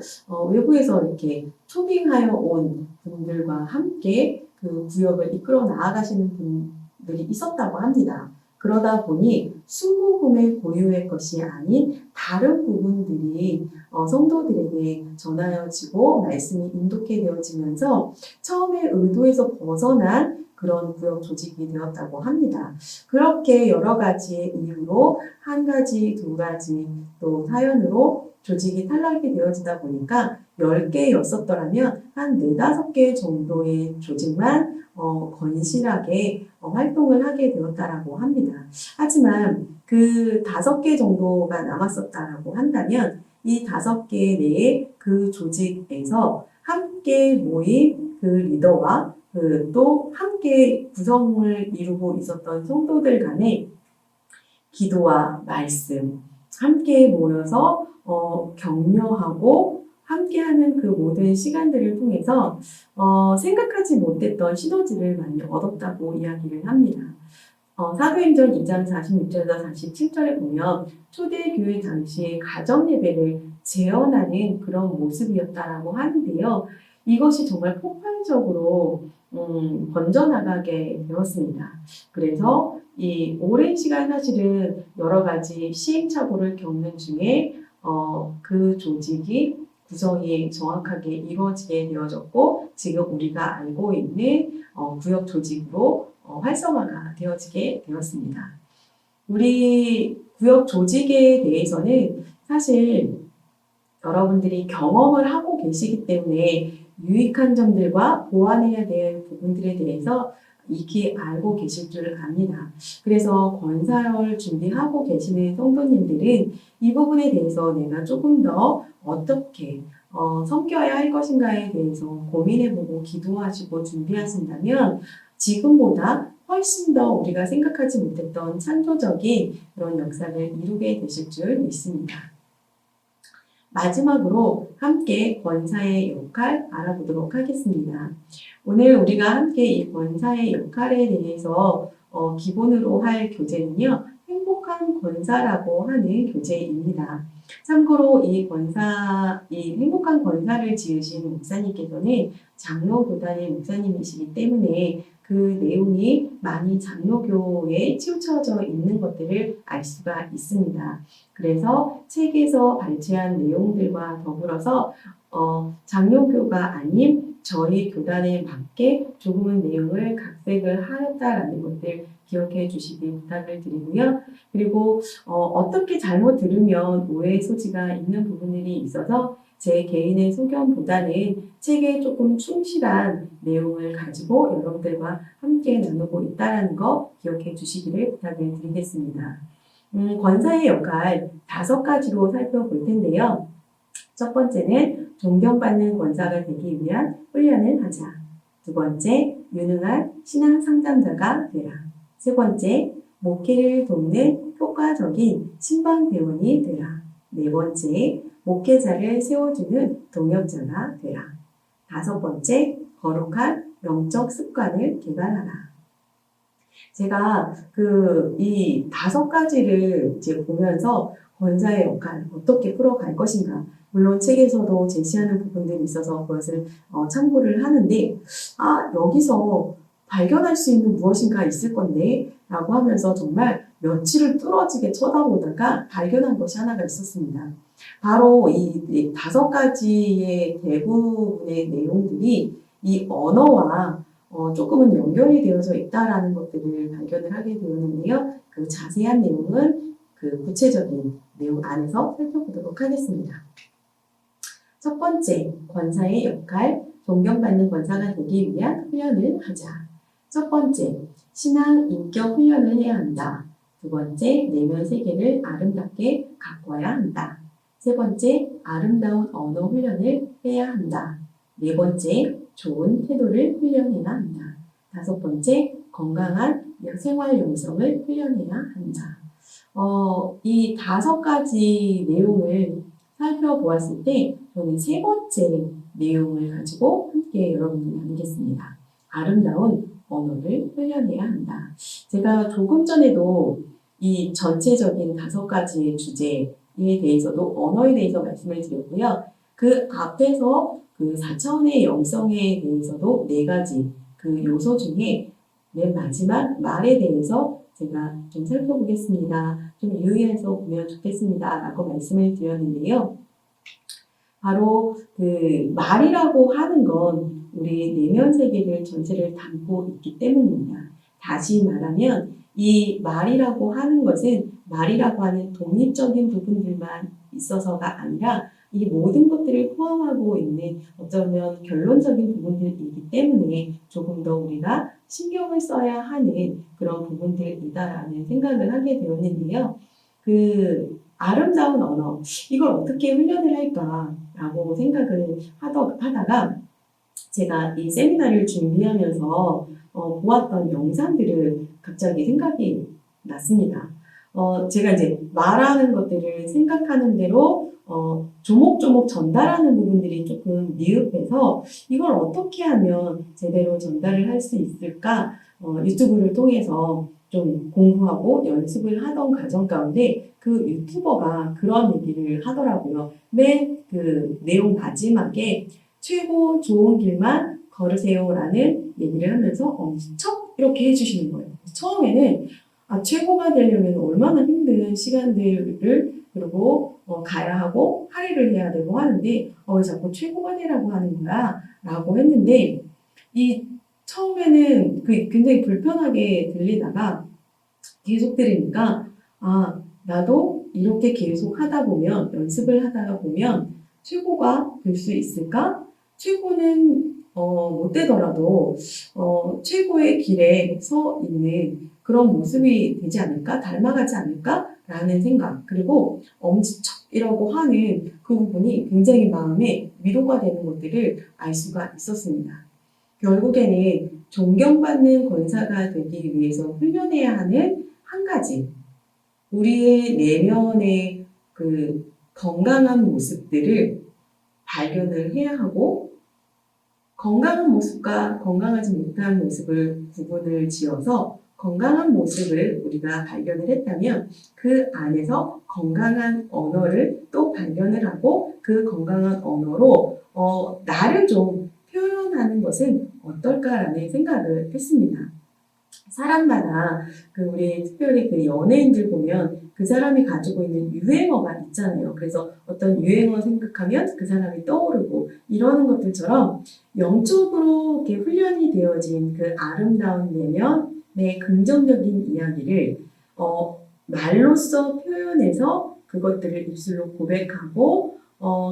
외부에서 이렇게 초빙하여 온 분들과 함께 그 구역을 이끌어 나아가시는 분들이 있었다고 합니다. 그러다 보니 순복음의 고유의 것이 아닌 다른 부분들이 성도들에게 전하여지고 말씀이 인도케 되어지면서 처음에 의도에서 벗어난 그런 구역 조직이 되었다고 합니다. 그렇게 여러 가지의 이유로 한 가지, 두 가지 또 사연으로 조직이 탈락이 되어지다 보니까 10개였었더라면 한 4, 5개 정도의 조직만 건실하게 활동을 하게 되었다라고 합니다. 하지만 그 5개 정도가 남았었다라고 한다면 이 5개 내에 그 조직에서 함께 모인 그 리더와 또 함께 구성을 이루고 있었던 성도들 간에 기도와 말씀, 함께 모여서 격려하고 함께하는 그 모든 시간들을 통해서 생각하지 못했던 시너지를 많이 얻었다고 이야기를 합니다. 사도행전 2장 46절에서 47절에 보면 초대교회 당시의 가정예배를 재현하는 그런 모습이었다라고 하는데요. 이것이 정말 폭발적으로 번져나가게 되었습니다. 그래서 이 오랜 시간 사실은 여러 가지 시행착오를 겪는 중에 그 조직이 구성이 정확하게 이루어지게 되어졌고 지금 우리가 알고 있는 구역 조직으로 활성화가 되어지게 되었습니다. 우리 구역 조직에 대해서는 사실 여러분들이 경험을 하고 계시기 때문에 유익한 점들과 보완해야 될 부분들에 대해서 익히 알고 계실 줄 압니다. 그래서 권사를 준비하고 계시는 성도님들은 이 부분에 대해서 내가 조금 더 어떻게 섬겨야 할 것인가에 대해서 고민해보고 기도하시고 준비하신다면 지금보다 훨씬 더 우리가 생각하지 못했던 창조적인 그런 역사를 이루게 되실 줄 믿습니다. 마지막으로 함께 권사의 역할 알아보도록 하겠습니다. 오늘 우리가 함께 이 권사의 역할에 대해서 기본으로 할 교재는요. 행복한 권사라고 하는 교재입니다. 참고로 이 행복한 권사를 지으신 목사님께서는 장로교단의 목사님이시기 때문에 그 내용이 많이 장로교에 치우쳐져 있는 것들을 알 수가 있습니다. 그래서 책에서 발췌한 내용들과 더불어서 장로교가 아닌 저희 교단에 맞게 조금은 내용을 각색을 하였다라는 것들 기억해 주시기 부탁을 드리고요. 그리고 어떻게 잘못 들으면 오해의 소지가 있는 부분들이 있어서 제 개인의 소견보다는 책에 조금 충실한 내용을 가지고 여러분들과 함께 나누고 있다는 거 기억해 주시기를 부탁을 드리겠습니다. 권사의 역할 5가지로 살펴볼 텐데요. 첫 번째는 존경받는 권사가 되기 위한 훈련을 하자. 두 번째, 유능한 신앙 상담자가 되라. 세 번째, 목회를 돕는 효과적인 신방대원이 되라. 네 번째, 목회자를 세워주는 동역자가 되라. 다섯 번째, 거룩한 영적 습관을 개발하라. 제가 이 5가지를 이제 보면서 권사의 역할 어떻게 풀어갈 것인가. 물론 책에서도 제시하는 부분들이 있어서 그것을 참고를 하는데, 여기서 발견할 수 있는 무엇인가 있을 건데, 라고 하면서 정말 며칠을 뚫어지게 쳐다보다가 발견한 것이 하나가 있었습니다. 바로 이 5가지의 대부분의 내용들이 이 언어와 조금은 연결이 되어져 있다라는 것들을 발견을 하게 되었는데요. 그 자세한 내용은 그 구체적인 내용 안에서 살펴보도록 하겠습니다. 첫 번째, 권사의 역할, 존경받는 권사가 되기 위한 훈련을 하자. 첫 번째, 신앙 인격 훈련을 해야 한다. 두 번째, 내면 세계를 아름답게 가꿔야 한다. 세 번째, 아름다운 언어 훈련을 해야 한다. 네 번째, 좋은 태도를 훈련해야 한다. 다섯 번째, 건강한 생활 영성을 훈련해야 한다. 이 5가지 내용을 살펴보았을 때 저는 세 번째 내용을 가지고 함께 여러분과 나누겠습니다. 아름다운 언어를 훈련해야 한다. 제가 조금 전에도 이 전체적인 5가지의 주제에 대해서도 언어에 대해서 말씀을 드렸고요. 그 앞에서 그 4차원의 영성에 대해서도 4가지 그 요소 중에 맨 마지막 말에 대해서 제가 좀 살펴보겠습니다. 좀 유의해서 보면 좋겠습니다. 라고 말씀을 드렸는데요. 바로 그 말이라고 하는 건 우리 내면 세계를 전체를 담고 있기 때문입니다. 다시 말하면 이 말이라고 하는 것은 말이라고 하는 독립적인 부분들만 있어서가 아니라 이 모든 것들을 포함하고 있는 어쩌면 결론적인 부분들이기 때문에 조금 더 우리가 신경을 써야 하는 그런 부분들이다라는 생각을 하게 되었는데요. 그 아름다운 언어, 이걸 어떻게 훈련을 할까라고 생각을 하다가 제가 이 세미나를 준비하면서 보았던 영상들을 갑자기 생각이 났습니다. 제가 이제 말하는 것들을 생각하는 대로 조목조목 전달하는 부분들이 조금 미흡해서 이걸 어떻게 하면 제대로 전달을 할 수 있을까 유튜브를 통해서 좀 공부하고 연습을 하던 과정 가운데 그 유튜버가 그런 얘기를 하더라고요. 맨 그 내용 마지막에 최고 좋은 길만 걸으세요라는 얘기를 하면서 엄지척 이렇게 해주시는 거예요. 처음에는 최고가 되려면 얼마나 힘든 시간들을 그리고 가야 하고 할애를 해야 되고 하는데 왜 자꾸 최고가 되라고 하는 거야? 라고 했는데 이 처음에는 굉장히 불편하게 들리다가 계속 들으니까 나도 이렇게 계속 하다 보면 연습을 하다 보면 최고가 될 수 있을까? 최고는 못 되더라도 최고의 길에 서 있는 그런 모습이 되지 않을까? 닮아가지 않을까? 라는 생각 그리고 엄지척이라고 하는 그 부분이 굉장히 마음에 위로가 되는 것들을 알 수가 있었습니다. 결국에는 존경받는 권사가 되기 위해서 훈련해야 하는 한 가지 우리의 내면의 그 건강한 모습들을 발견을 해야 하고 건강한 모습과 건강하지 못한 모습을 구분을 지어서 건강한 모습을 우리가 발견을 했다면 그 안에서 건강한 언어를 또 발견을 하고 그 건강한 언어로 나를 좀 표현하는 것은 어떨까라는 생각을 했습니다. 사람마다 우리 특별히 연예인들 보면 그 사람이 가지고 있는 유행어가 있잖아요. 그래서 어떤 유행어 생각하면 그 사람이 떠오르고 이러는 것들처럼 영적으로 이렇게 훈련이 되어진 그 아름다운 내면의 긍정적인 이야기를 말로써 표현해서 그것들을 입술로 고백하고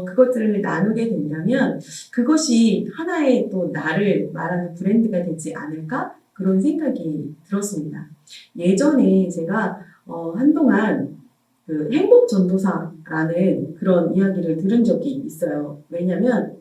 그것들을 나누게 된다면 그것이 하나의 또 나를 말하는 브랜드가 되지 않을까? 그런 생각이 들었습니다. 예전에 제가 한동안 그 행복전도사라는 그런 이야기를 들은 적이 있어요. 왜냐면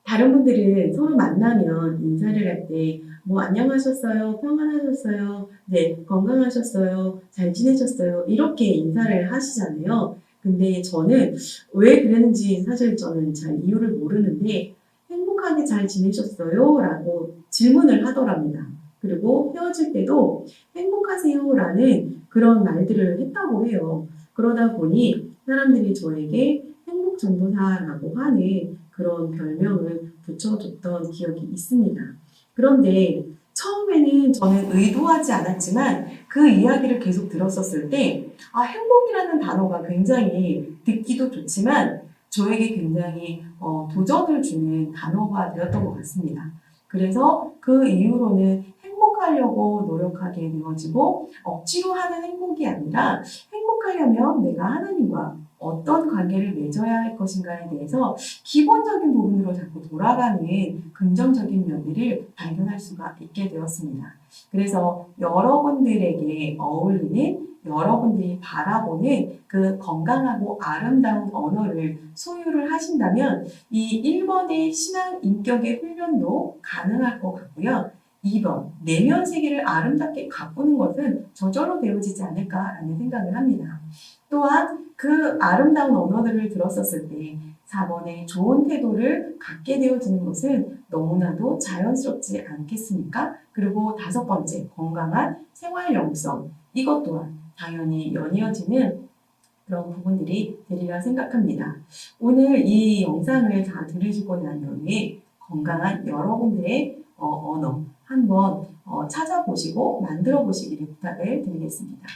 다른 분들은 서로 만나면 인사를 할 때 안녕하셨어요? 평안하셨어요? 네, 건강하셨어요? 잘 지내셨어요? 이렇게 인사를 하시잖아요. 근데 저는 왜 그랬는지 사실 저는 잘 이유를 모르는데 행복하게 잘 지내셨어요? 라고 질문을 하더랍니다. 그리고 헤어질 때도 행복하세요? 라는 그런 말들을 했다고 해요. 그러다 보니 사람들이 저에게 행복전도사라고 하는 그런 별명을 붙여줬던 기억이 있습니다. 그런데 처음에는 저는 의도하지 않았지만 그 이야기를 계속 들었었을 때 행복이라는 단어가 굉장히 듣기도 좋지만 저에게 굉장히 도전을 주는 단어가 되었던 것 같습니다. 그래서 그 이후로는 행복하려고 노력하게 되어지고 억지로 하는 행복이 아니라 행복하려면 내가 하나님과 어떤 관계를 맺어야 할 것인가에 대해서 기본적인 부분으로 자꾸 돌아가는 긍정적인 면들을 발견할 수가 있게 되었습니다. 그래서 여러분들에게 어울리는 여러분들이 바라보는 그 건강하고 아름다운 언어를 소유를 하신다면 이 1번의 신앙 인격의 훈련도 가능할 것 같고요. 2번, 내면 세계를 아름답게 가꾸는 것은 저절로 되어지지 않을까라는 생각을 합니다. 또한 그 아름다운 언어들을 들었었을 때 4번의 좋은 태도를 갖게 되어지는 것은 너무나도 자연스럽지 않겠습니까? 그리고 5번째, 건강한 생활 영성. 이것 또한 당연히 연이어지는 그런 부분들이 되리라 생각합니다. 오늘 이 영상을 다 들으시고 난 후에 건강한 여러분들의 언어 한번 찾아보시고 만들어 보시기를 부탁을 드리겠습니다.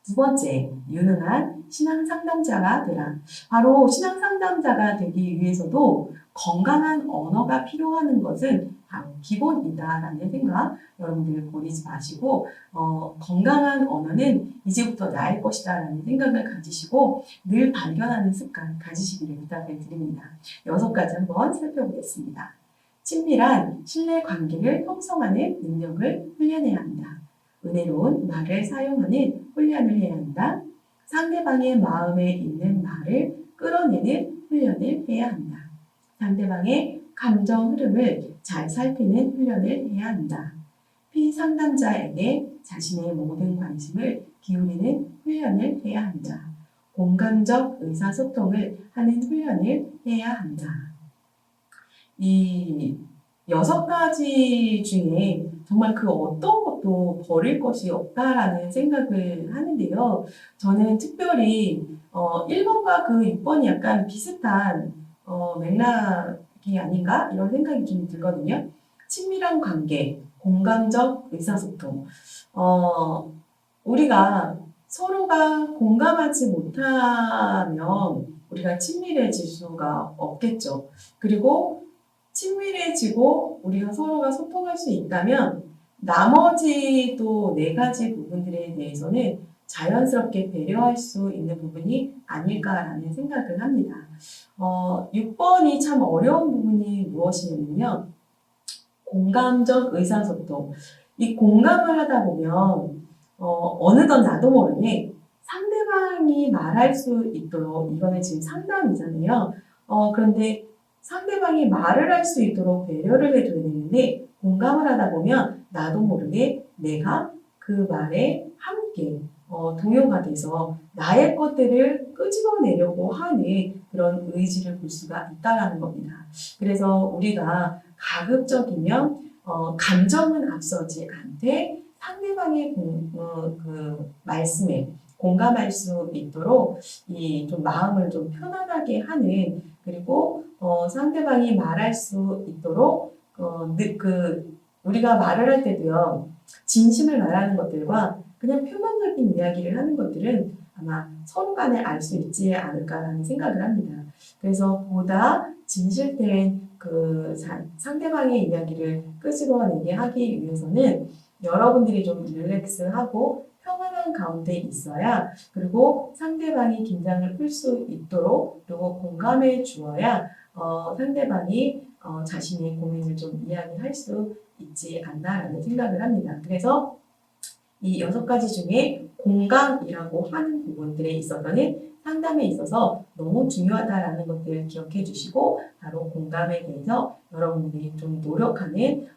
2번째, 유능한 신앙 상담자가 되라. 바로 신앙 상담자가 되기 위해서도 건강한 언어가 필요한 것은 바로 기본이다라는 생각 여러분들 버리지 마시고 건강한 언어는 이제부터 나의 것이다라는 생각을 가지시고 늘 발견하는 습관 가지시기를 부탁을 드립니다. 6가지 한번 살펴보겠습니다. 친밀한 신뢰 관계를 형성하는 능력을 훈련해야 한다. 은혜로운 말을 사용하는 훈련을 해야 한다. 상대방의 마음에 있는 말을 끌어내는 훈련을 해야 한다. 상대방의 감정 흐름을 잘 살피는 훈련을 해야 한다. 피상담자에게 자신의 모든 관심을 기울이는 훈련을 해야 한다. 공감적 의사소통을 하는 훈련을 해야 한다. 이 6가지 중에 정말 그 어떤 것도 버릴 것이 없다라는 생각을 하는데요. 저는 특별히 1번과 그 6번이 약간 비슷한 맥락이 게 아닌가 이런 생각이 좀 들거든요. 친밀한 관계, 공감적 의사소통. 우리가 서로가 공감하지 못하면 우리가 친밀해질 수가 없겠죠. 그리고 친밀해지고 우리가 서로가 소통할 수 있다면 나머지 또 네 가지 부분들에 대해서는 자연스럽게 배려할 수 있는 부분이 아닐까라는 생각을 합니다. 6번이 참 어려운 부분이 무엇이냐면요. 공감적 의사소통. 이 공감을 하다 보면 어느덧 나도 모르게 상대방이 말할 수 있도록 이거는 지금 상담이잖아요. 그런데 상대방이 말을 할 수 있도록 배려를 해줘야 되는데 공감을 하다 보면 나도 모르게 내가 그 말에 함께 동요가 돼서 나의 것들을 끄집어내려고 하는 그런 의지를 볼 수가 있다라는 겁니다. 그래서 우리가 가급적이면 감정은 앞서지 않되 상대방의 그 말씀에 공감할 수 있도록 이 좀 마음을 좀 편안하게 하는 그리고 상대방이 말할 수 있도록 우리가 말을 할 때도요 진심을 말하는 것들과 그냥 표면적인 이야기를 하는 것들은 아마 서로 간에 알 수 있지 않을까라는 생각을 합니다. 그래서 보다 진실된 그 상대방의 이야기를 끄집어내게 하기 위해서는 여러분들이 좀 릴렉스하고 평안한 가운데 있어야 그리고 상대방이 긴장을 풀 수 있도록 그리고 공감해 주어야 상대방이 자신의 고민을 좀 이야기할 수 있지 않나라는 생각을 합니다. 그래서 이 6가지 중에 공감이라고 하는 부분들에 있어서는 상담에 있어서 너무 중요하다라는 것들을 기억해 주시고 바로 공감에 대해서 여러분들이 좀 노력하는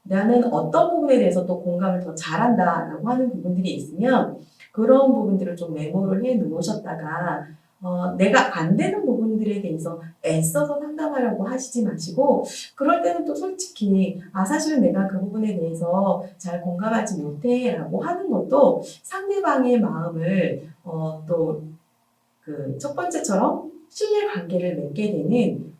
나는 어떤 부분에 대해서 또 공감을 더 잘한다라고 하는 부분들이 있으면 그런 부분들을 좀 메모를 해 놓으셨다가 내가 안 되는 부분들에 대해서 애써서 상담하려고 하시지 마시고 그럴 때는 또 솔직히 사실은 내가 그 부분에 대해서 잘 공감하지 못해 라고 하는 것도 상대방의 마음을 또 그 첫 번째처럼 신뢰관계를 맺게 되는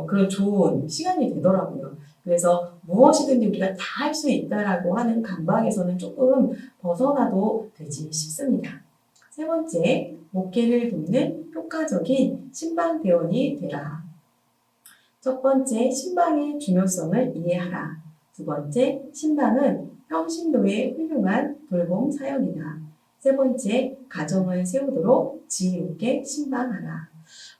그런 좋은 시간이 되더라고요. 그래서 무엇이든지 우리가 다 할 수 있다라고 하는 강박에서는 조금 벗어나도 되지 싶습니다. 3번째, 목회를 돕는 효과적인 신방대원이 되라. 첫 번째, 신방의 중요성을 이해하라. 두 번째, 신방은 평신도의 훌륭한 돌봄 사역이다. 세 번째, 가정을 세우도록 지혜롭게 신방하라.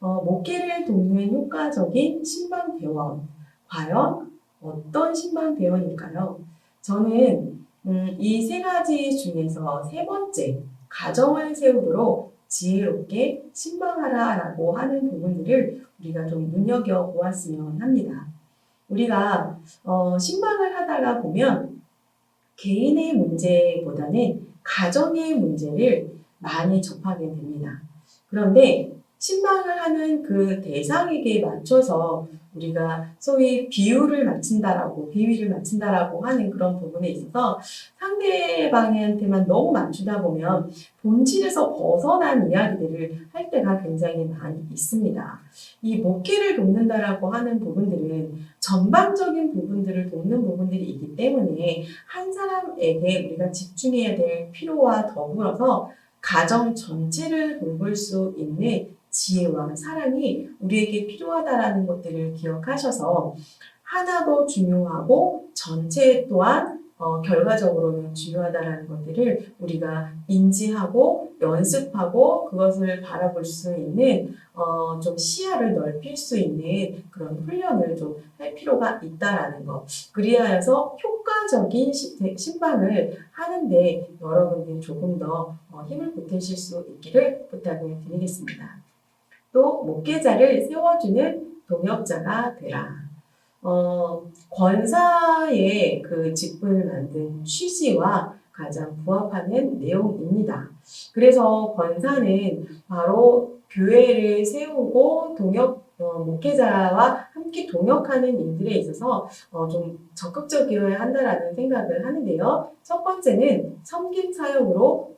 목회를 돕는 효과적인 신방대원. 과연 어떤 신방대원일까요? 저는 이 3가지 중에서 3번째, 가정을 세우도록 지혜롭게 신방하라라고 하는 부분들을 우리가 좀 눈여겨보았으면 합니다. 우리가 신방을 하다가 보면 개인의 문제보다는 가정의 문제를 많이 접하게 됩니다. 그런데 신방을 하는 그 대상에게 맞춰서 우리가 소위 비위를 맞춘다라고 하는 그런 부분에 있어서 상대방한테만 너무 맞추다 보면 본질에서 벗어난 이야기들을 할 때가 굉장히 많이 있습니다. 이 목회를 돕는다라고 하는 부분들은 전반적인 부분들을 돕는 부분들이 있기 때문에 한 사람에게 우리가 집중해야 될 필요와 더불어서 가정 전체를 돌볼 수 있는 지혜와 사랑이 우리에게 필요하다라는 것들을 기억하셔서 하나도 중요하고 전체 또한 결과적으로는 중요하다라는 것들을 우리가 인지하고 연습하고 그것을 바라볼 수 있는 좀 시야를 넓힐 수 있는 그런 훈련을 좀 할 필요가 있다라는 것. 그리하여서 효과적인 신방을 하는데 여러분들이 조금 더 힘을 보태실 수 있기를 부탁을 드리겠습니다. 또 목회자를 세워주는 동역자가 되라. 권사의 그 직분을 만든 취지와 가장 부합하는 내용입니다. 그래서 권사는 바로 교회를 세우고 목회자와 함께 동역하는 일들에 있어서 좀 적극적이어야 한다라는 생각을 하는데요. 첫 번째는 섬김 사역으로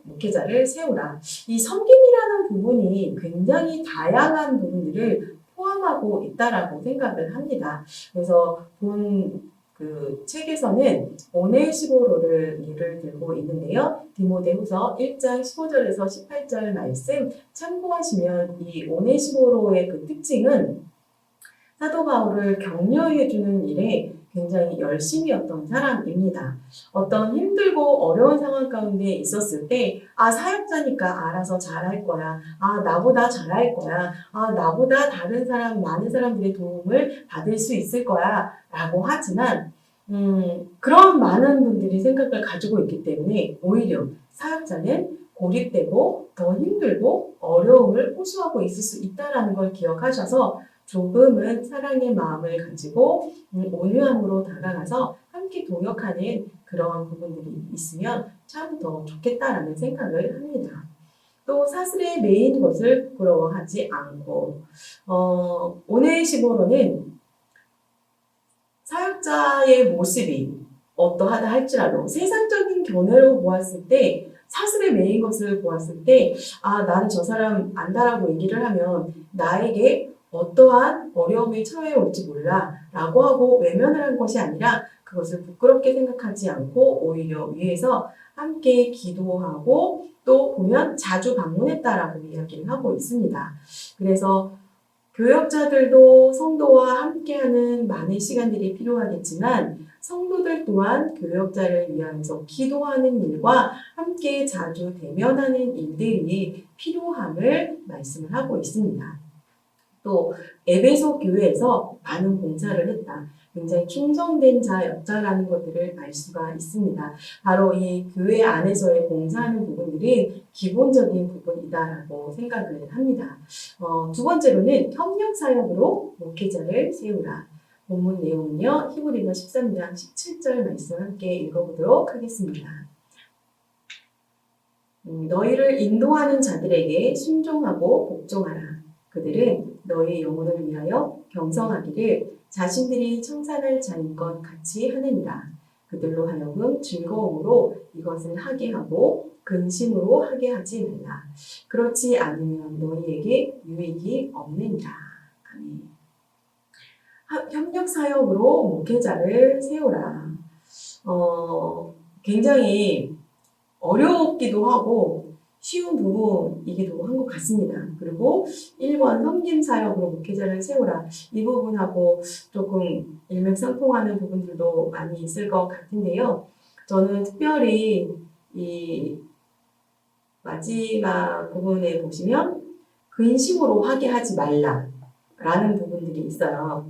목회자를 세우라. 이 섬김이라는 부분이 굉장히 다양한 부분들을 포함하고 있다라고 생각을 합니다. 그래서 본 그 책에서는 오네시보로를 예를 들고 있는데요. 디모데후서 1장 15절에서 18절 말씀 참고하시면 이 오네시보로의 그 특징은 사도 바울을 격려해주는 일에 굉장히 열심이었던 사람입니다. 어떤 힘들고 어려운 상황 가운데 있었을 때, 사역자니까 알아서 잘할 거야. 나보다 잘할 거야. 나보다 다른 사람, 많은 사람들의 도움을 받을 수 있을 거야. 라고 하지만, 그런 많은 분들이 생각을 가지고 있기 때문에 오히려 사역자는 고립되고 더 힘들고 어려움을 호소하고 있을 수 있다는 걸 기억하셔서 조금은 사랑의 마음을 가지고 온유함으로 다가가서 함께 동역하는 그런 부분들이 있으면 참 더 좋겠다라는 생각을 합니다. 또 사슬에 매인 것을 부러워하지 않고 오네시보로는 사역자의 모습이 어떠하다 할지라도 세상적인 견해로 보았을 때 사슬에 매인 것을 보았을 때 나는 저 사람 안다라고 얘기를 하면 나에게 어떠한 어려움이 처해올지 몰라 라고 하고 외면을 한 것이 아니라 그것을 부끄럽게 생각하지 않고 오히려 위에서 함께 기도하고 또 보면 자주 방문했다라고 이야기를 하고 있습니다. 그래서 교역자들도 성도와 함께하는 많은 시간들이 필요하겠지만 성도들 또한 교역자를 위하여서 기도하는 일과 함께 자주 대면하는 일들이 필요함을 말씀을 하고 있습니다. 또 에베소 교회에서 많은 봉사를 했다. 굉장히 충성된 자였다라는 것들을 알 수가 있습니다. 바로 이 교회 안에서의 봉사하는 부분들이 기본적인 부분이다라고 생각을 합니다. 두 번째로는 협력사역으로 목회자를 세우라. 본문 내용은요. 히브리서 13장 17절 말씀 함께 읽어보도록 하겠습니다. 너희를 인도하는 자들에게 순종하고 복종하라. 그들은 너희 영혼을 위하여 경성하기를 자신들이 청산할 자인 것 같이 하느니라. 그들로 하여금 즐거움으로 이것을 하게 하고 근심으로 하게 하지 말라. 그렇지 않으면 너희에게 유익이 없느니라. 아멘. 협력사역으로 목회자를 세우라. 굉장히 어렵기도 하고 쉬운 부분이기도 한 것 같습니다. 그리고 1번 섬김사역으로 목회자를 세우라. 이 부분하고 조금 일맥상통하는 부분들도 많이 있을 것 같은데요. 저는 특별히 이 마지막 부분에 보시면 근심으로 하게 하지 말라 라는 부분들이 있어요.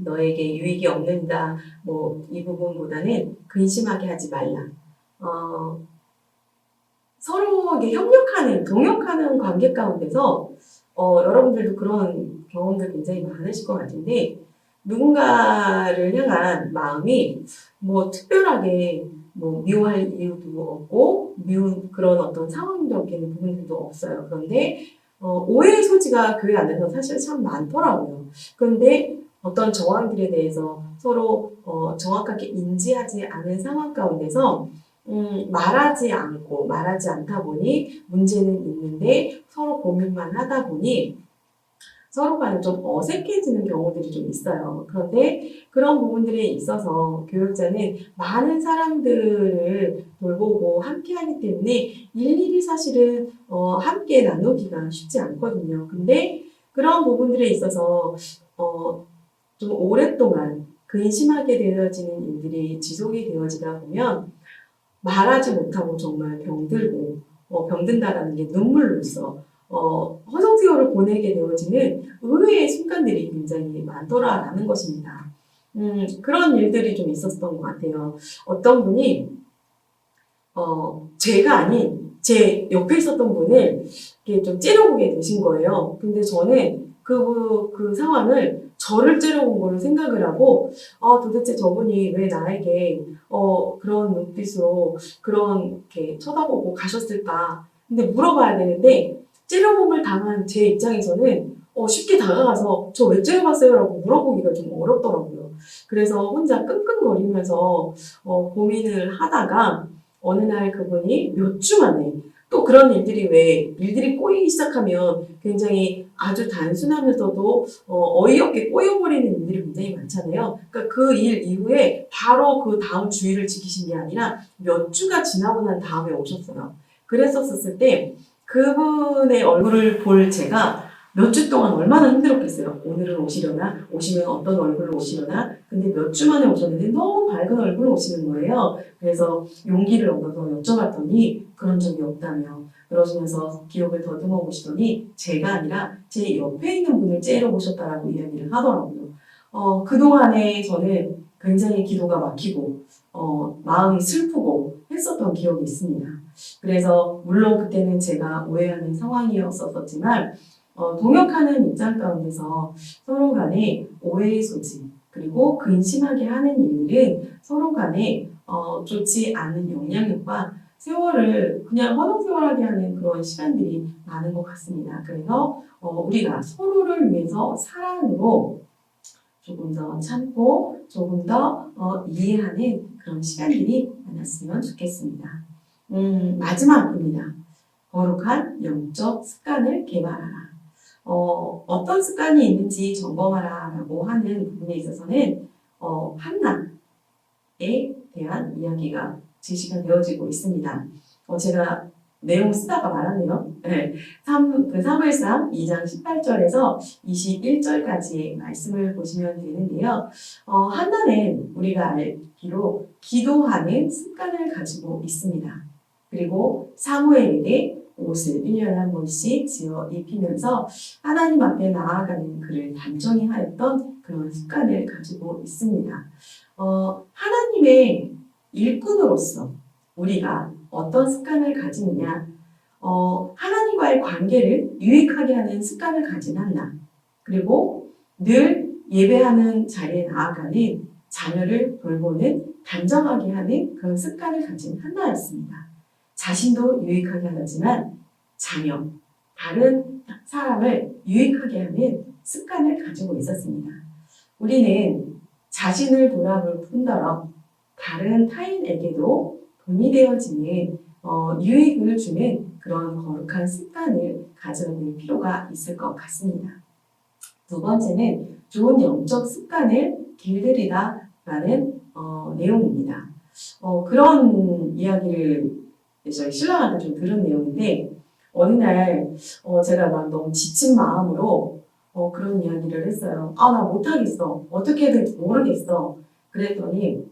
너에게 유익이 없는다. 이 부분보다는 근심하게 하지 말라. 서로에게 협력하는, 동역하는 관계 가운데서 여러분들도 그런 경험들 굉장히 많으실 것 같은데 누군가를 향한 마음이 특별하게 미워할 이유도 없고 미운 그런 어떤 상황적인 부분들도 없어요. 그런데 오해의 소지가 교회 안에서 사실 참 많더라고요. 그런데 어떤 정황들에 대해서 서로 정확하게 인지하지 않은 상황 가운데서 말하지 않다 보니 문제는 있는데 서로 고민만 하다 보니 서로 간에 좀 어색해지는 경우들이 좀 있어요. 그런데 그런 부분들에 있어서 교육자는 많은 사람들을 돌보고 함께 하기 때문에 일일이 사실은 함께 나누기가 쉽지 않거든요. 근데 그런 부분들에 있어서 좀 오랫동안 근심하게 되어지는 일들이 지속이 되어지다 보면 말하지 못하고 정말 병들고 병든다라는 게 눈물로써 허송세월을 보내게 되어지는 의외의 순간들이 굉장히 많더라라는 것입니다. 그런 일들이 좀 있었던 것 같아요. 어떤 분이 제가 아닌 제 옆에 있었던 분을 이렇게 좀 째려보게 되신 거예요. 근데 저는 그 상황을 저를 째려본 걸로 생각을 하고 도대체 저분이 왜 나에게 그런 눈빛으로 그렇게 쳐다보고 가셨을까. 근데 물어봐야 되는데 째려봄을 당한 제 입장에서는 쉽게 다가가서 저 왜 째려봤어요? 라고 물어보기가 좀 어렵더라고요. 그래서 혼자 끙끙거리면서 고민을 하다가 어느 날 그분이 몇 주 만에 또 그런 일들이 꼬이기 시작하면 굉장히 아주 단순하면서도 어이없게 꼬여버리는 일들이 굉장히 많잖아요. 그러니까 그 일 이후에 바로 그 다음 주의를 지키신 게 아니라 몇 주가 지나고 난 다음에 오셨어요. 그랬었을 때 그분의 얼굴을 볼 제가 몇 주 동안 얼마나 힘들었겠어요. 오늘은 오시려나? 오시면 어떤 얼굴로 오시려나? 근데 몇 주 만에 오셨는데 너무 밝은 얼굴로 오시는 거예요. 그래서 용기를 얻어서 여쭤봤더니 그런 적이 없다며 그러시면서 기억을 더듬어 보시더니 제가 아니라 제 옆에 있는 분을 째려 보셨다라고 이야기를 하더라고요. 그동안에 저는 굉장히 기도가 막히고 마음이 슬프고 했었던 기억이 있습니다. 그래서 물론 그때는 제가 오해하는 상황이었었지만 동역하는 입장 가운데서 서로 간에 오해의 소지 그리고 근심하게 하는 일들은 서로 간에 좋지 않은 영향력과 세월을 그냥 허송세월하게 하는 그런 시간들이 많은 것 같습니다. 그래서 우리가 서로를 위해서 사랑으로 조금 더 참고 조금 더 이해하는 그런 시간들이 많았으면 좋겠습니다. 마지막입니다. 거룩한 영적 습관을 개발하라. 어떤 습관이 있는지 점검하라 라고 하는 부분에 있어서는 한나에 대한 이야기가 제시가 되어지고 있습니다. 제가 내용 쓰다가 말았네요. 네. 사무엘상 2장 18절에서 21절까지의 말씀을 보시면 되는데요. 한나는 우리가 알기로 기도하는 습관을 가지고 있습니다. 그리고 사무엘에게 옷을 1년에 한 번씩 지어 입히면서 하나님 앞에 나아가는 그를 단정히 하였던 그런 습관을 가지고 있습니다. 하나님의 일꾼으로서 우리가 어떤 습관을 가지느냐, 하나님과의 관계를 유익하게 하는 습관을 가진 한나, 그리고 늘 예배하는 자리에 나아가는 자녀를 돌보는 단정하게 하는 그런 습관을 가진 한나였습니다. 자신도 유익하게 하지만 자녀, 다른 사람을 유익하게 하는 습관을 가지고 있었습니다. 우리는 자신을 돌아볼 뿐더러 다른 타인에게도 돈이 되어지는 유익을 주는 그런 거룩한 습관을 가져볼 필요가 있을 것 같습니다. 두 번째는 좋은 영적 습관을 길들이다라는 내용입니다. 그런 이야기를 저희 신랑한테 좀 들은 내용인데 어느 날 제가 막 너무 지친 마음으로 그런 이야기를 했어요. 나 못하겠어. 어떻게 해야 될지 모르겠어. 그랬더니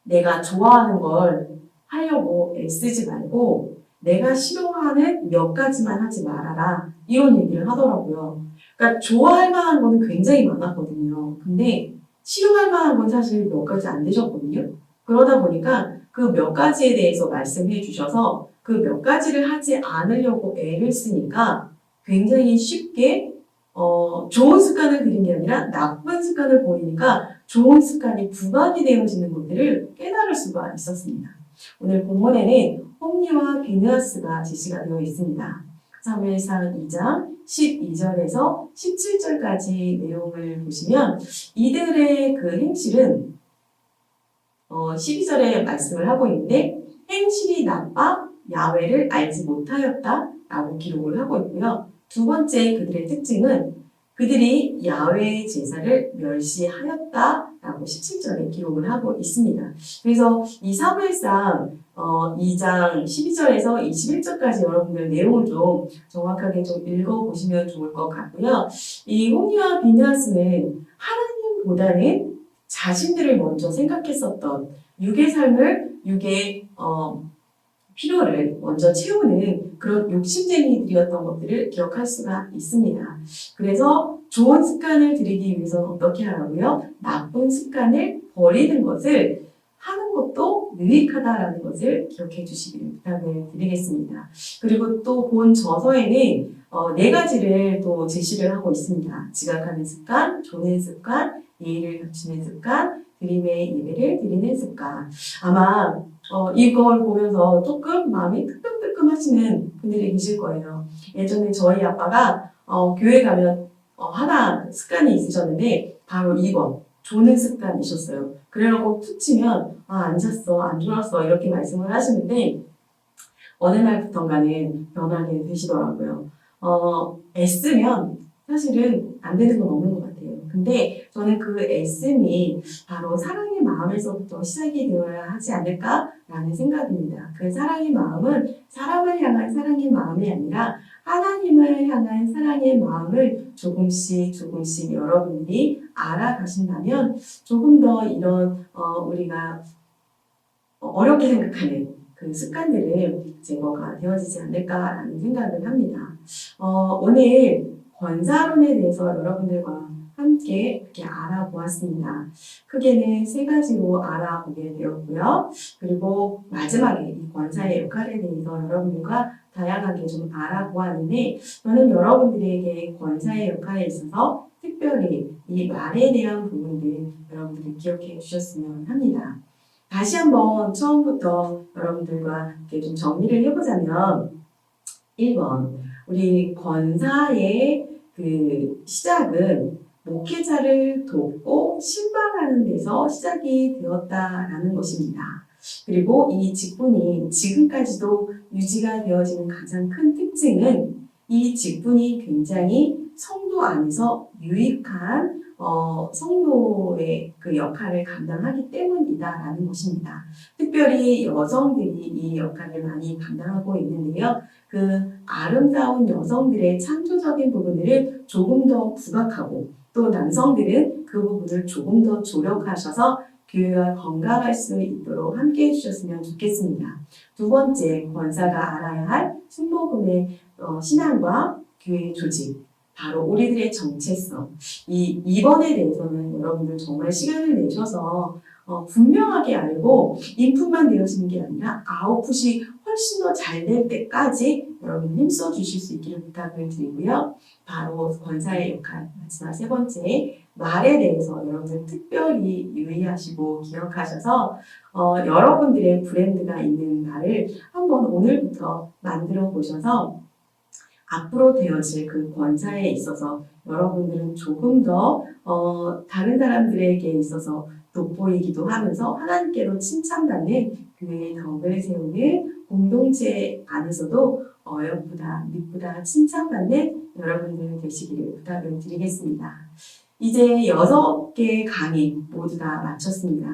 내가 좋아하는 걸 하려고 애쓰지 말고 내가 싫어하는 몇 가지만 하지 말아라. 이런 얘기를 하더라고요. 그러니까 좋아할 만한 거는 굉장히 많았거든요. 근데 싫어할 만한 건 사실 몇 가지 안 되셨거든요. 그러다 보니까 그 몇 가지에 대해서 말씀해 주셔서 그 몇 가지를 하지 않으려고 애를 쓰니까 굉장히 쉽게 좋은 습관을 들인 게 아니라 나쁜 습관을 보이니까 좋은 습관이 부각이 되어지는 것들을 깨달을 수가 있었습니다. 오늘 본문에는 홈리와 비느하스가 제시가 되어 있습니다. 사무엘상 2장 12절에서 17절까지 내용을 보시면 이들의 그 행실은 12절에 말씀을 하고 있는데 행실이 나빠 야훼를 알지 못하였다 라고 기록을 하고 있고요. 두 번째 그들의 특징은 그들이 야훼의 제사를 멸시하였다 라고 17절에 기록을 하고 있습니다. 그래서 이 사무엘상 2장 12절에서 21절까지 여러분들 내용을 좀 정확하게 좀 읽어보시면 좋을 것 같고요. 이 홈리와 비느하스는 하나님보다는 자신들을 먼저 생각했었던 육의 삶을 육의 필요를 먼저 채우는 그런 욕심쟁이들이었던 것들을 기억할 수가 있습니다. 그래서 좋은 습관을 들이기 위해서는 어떻게 하라고요? 나쁜 습관을 버리는 것을 하는 것도 유익하다라는 것을 기억해 주시기를 부탁을 드리겠습니다. 그리고 또 본 저서에는 4가지를 또 제시를 하고 있습니다. 지각하는 습관, 조는 습관, 예의를 갖추는 습관, 드림의 예배를 드리는 습관. 아마 이걸 보면서 조금 마음이 뜨끔뜨끔 하시는 분들이 계실 거예요. 예전에 저희 아빠가 교회 가면 하나 습관이 있으셨는데 바로 이거 조는 습관이셨어요. 그래놓고 툭 치면 안 잤어, 안 졸았어 이렇게 말씀을 하시는데 어느 날부턴가는 변하게 되시더라고요. 애쓰면 사실은 안 되는 건 없는 것 같아요. 근데 저는 그 애씀이 바로 사랑의 마음에서부터 시작이 되어야 하지 않을까라는 생각입니다. 그 사랑의 마음은 사람을 향한 사랑의 마음이 아니라 하나님을 향한 사랑의 마음을 조금씩 조금씩 여러분들이 알아가신다면 조금 더 이런 우리가 어렵게 생각하는 그 습관들은 제거가 되어지지 않을까라는 생각을 합니다. 오늘 권사론에 대해서 여러분들과 함께 이렇게 알아보았습니다. 크게는 세 가지로 알아보게 되었고요. 그리고 마지막에 이 권사의 역할에 대해서 여러분들과 다양하게 좀 알아보았는데 저는 여러분들에게 권사의 역할에 있어서 특별히 이 말에 대한 부분들 여러분들이 기억해 주셨으면 합니다. 다시 한번 처음부터 여러분들과 이렇게 좀 정리를 해보자면 1번 우리 권사의 그 시작은 목회자를 돕고 신방하는 데서 시작이 되었다라는 것입니다. 그리고 이 직분이 지금까지도 유지가 되어지는 가장 큰 특징은 이 직분이 굉장히 성도 안에서 유익한 성도의 그 역할을 감당하기 때문이다라는 것입니다. 특별히 여성들이 이 역할을 많이 감당하고 있는데요. 그 아름다운 여성들의 창조적인 부분을 조금 더 부각하고 또 남성들은 그 부분을 조금 더 조력하셔서 교회가 건강할 수 있도록 함께 해주셨으면 좋겠습니다. 두 번째, 권사가 알아야 할 순복음의 신앙과 교회 조직, 바로 우리들의 정체성. 이번에 대해서는 여러분들 정말 시간을 내셔서 분명하게 알고 인풋만 되어지는 게 아니라 아웃풋이 훨씬 더 잘 될 때까지 여러분 힘써 주실 수 있기를 부탁을 드리고요. 바로 권사의 역할, 마지막 세 번째, 말에 대해서 여러분들 특별히 유의하시고 기억하셔서 여러분들의 브랜드가 있는 말을 한번 오늘부터 만들어 보셔서 앞으로 되어질 그 권사에 있어서 여러분들은 조금 더 다른 사람들에게 있어서 돋보이기도 하면서 하나님께로 칭찬받는 교회의 덕을 세우는 공동체 안에서도 어여쁘다, 미쁘다 칭찬받는 여러분들 되시기를 부탁을 드리겠습니다. 이제 6개 강의 모두 다 마쳤습니다.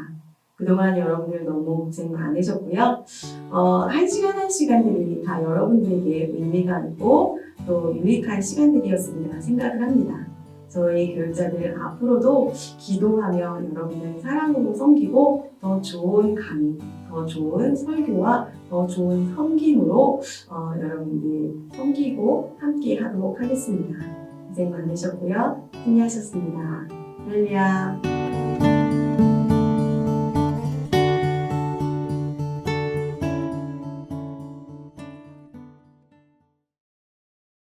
그동안 여러분들 너무 고생 많으셨고요. 한 시간 한 시간들이 다 여러분들에게 의미가 있고 또 유익한 시간들이었습니다 생각을 합니다. 저희 교육자들 앞으로도 기도하며 여러분들 사랑으로 섬기고 더 좋은 강의, 더 좋은 설교와 더 좋은 섬김으로 여러분들 섬기고 함께 하도록 하겠습니다. 고생 많으셨고요. 힘내하셨습니다. 할렐루야.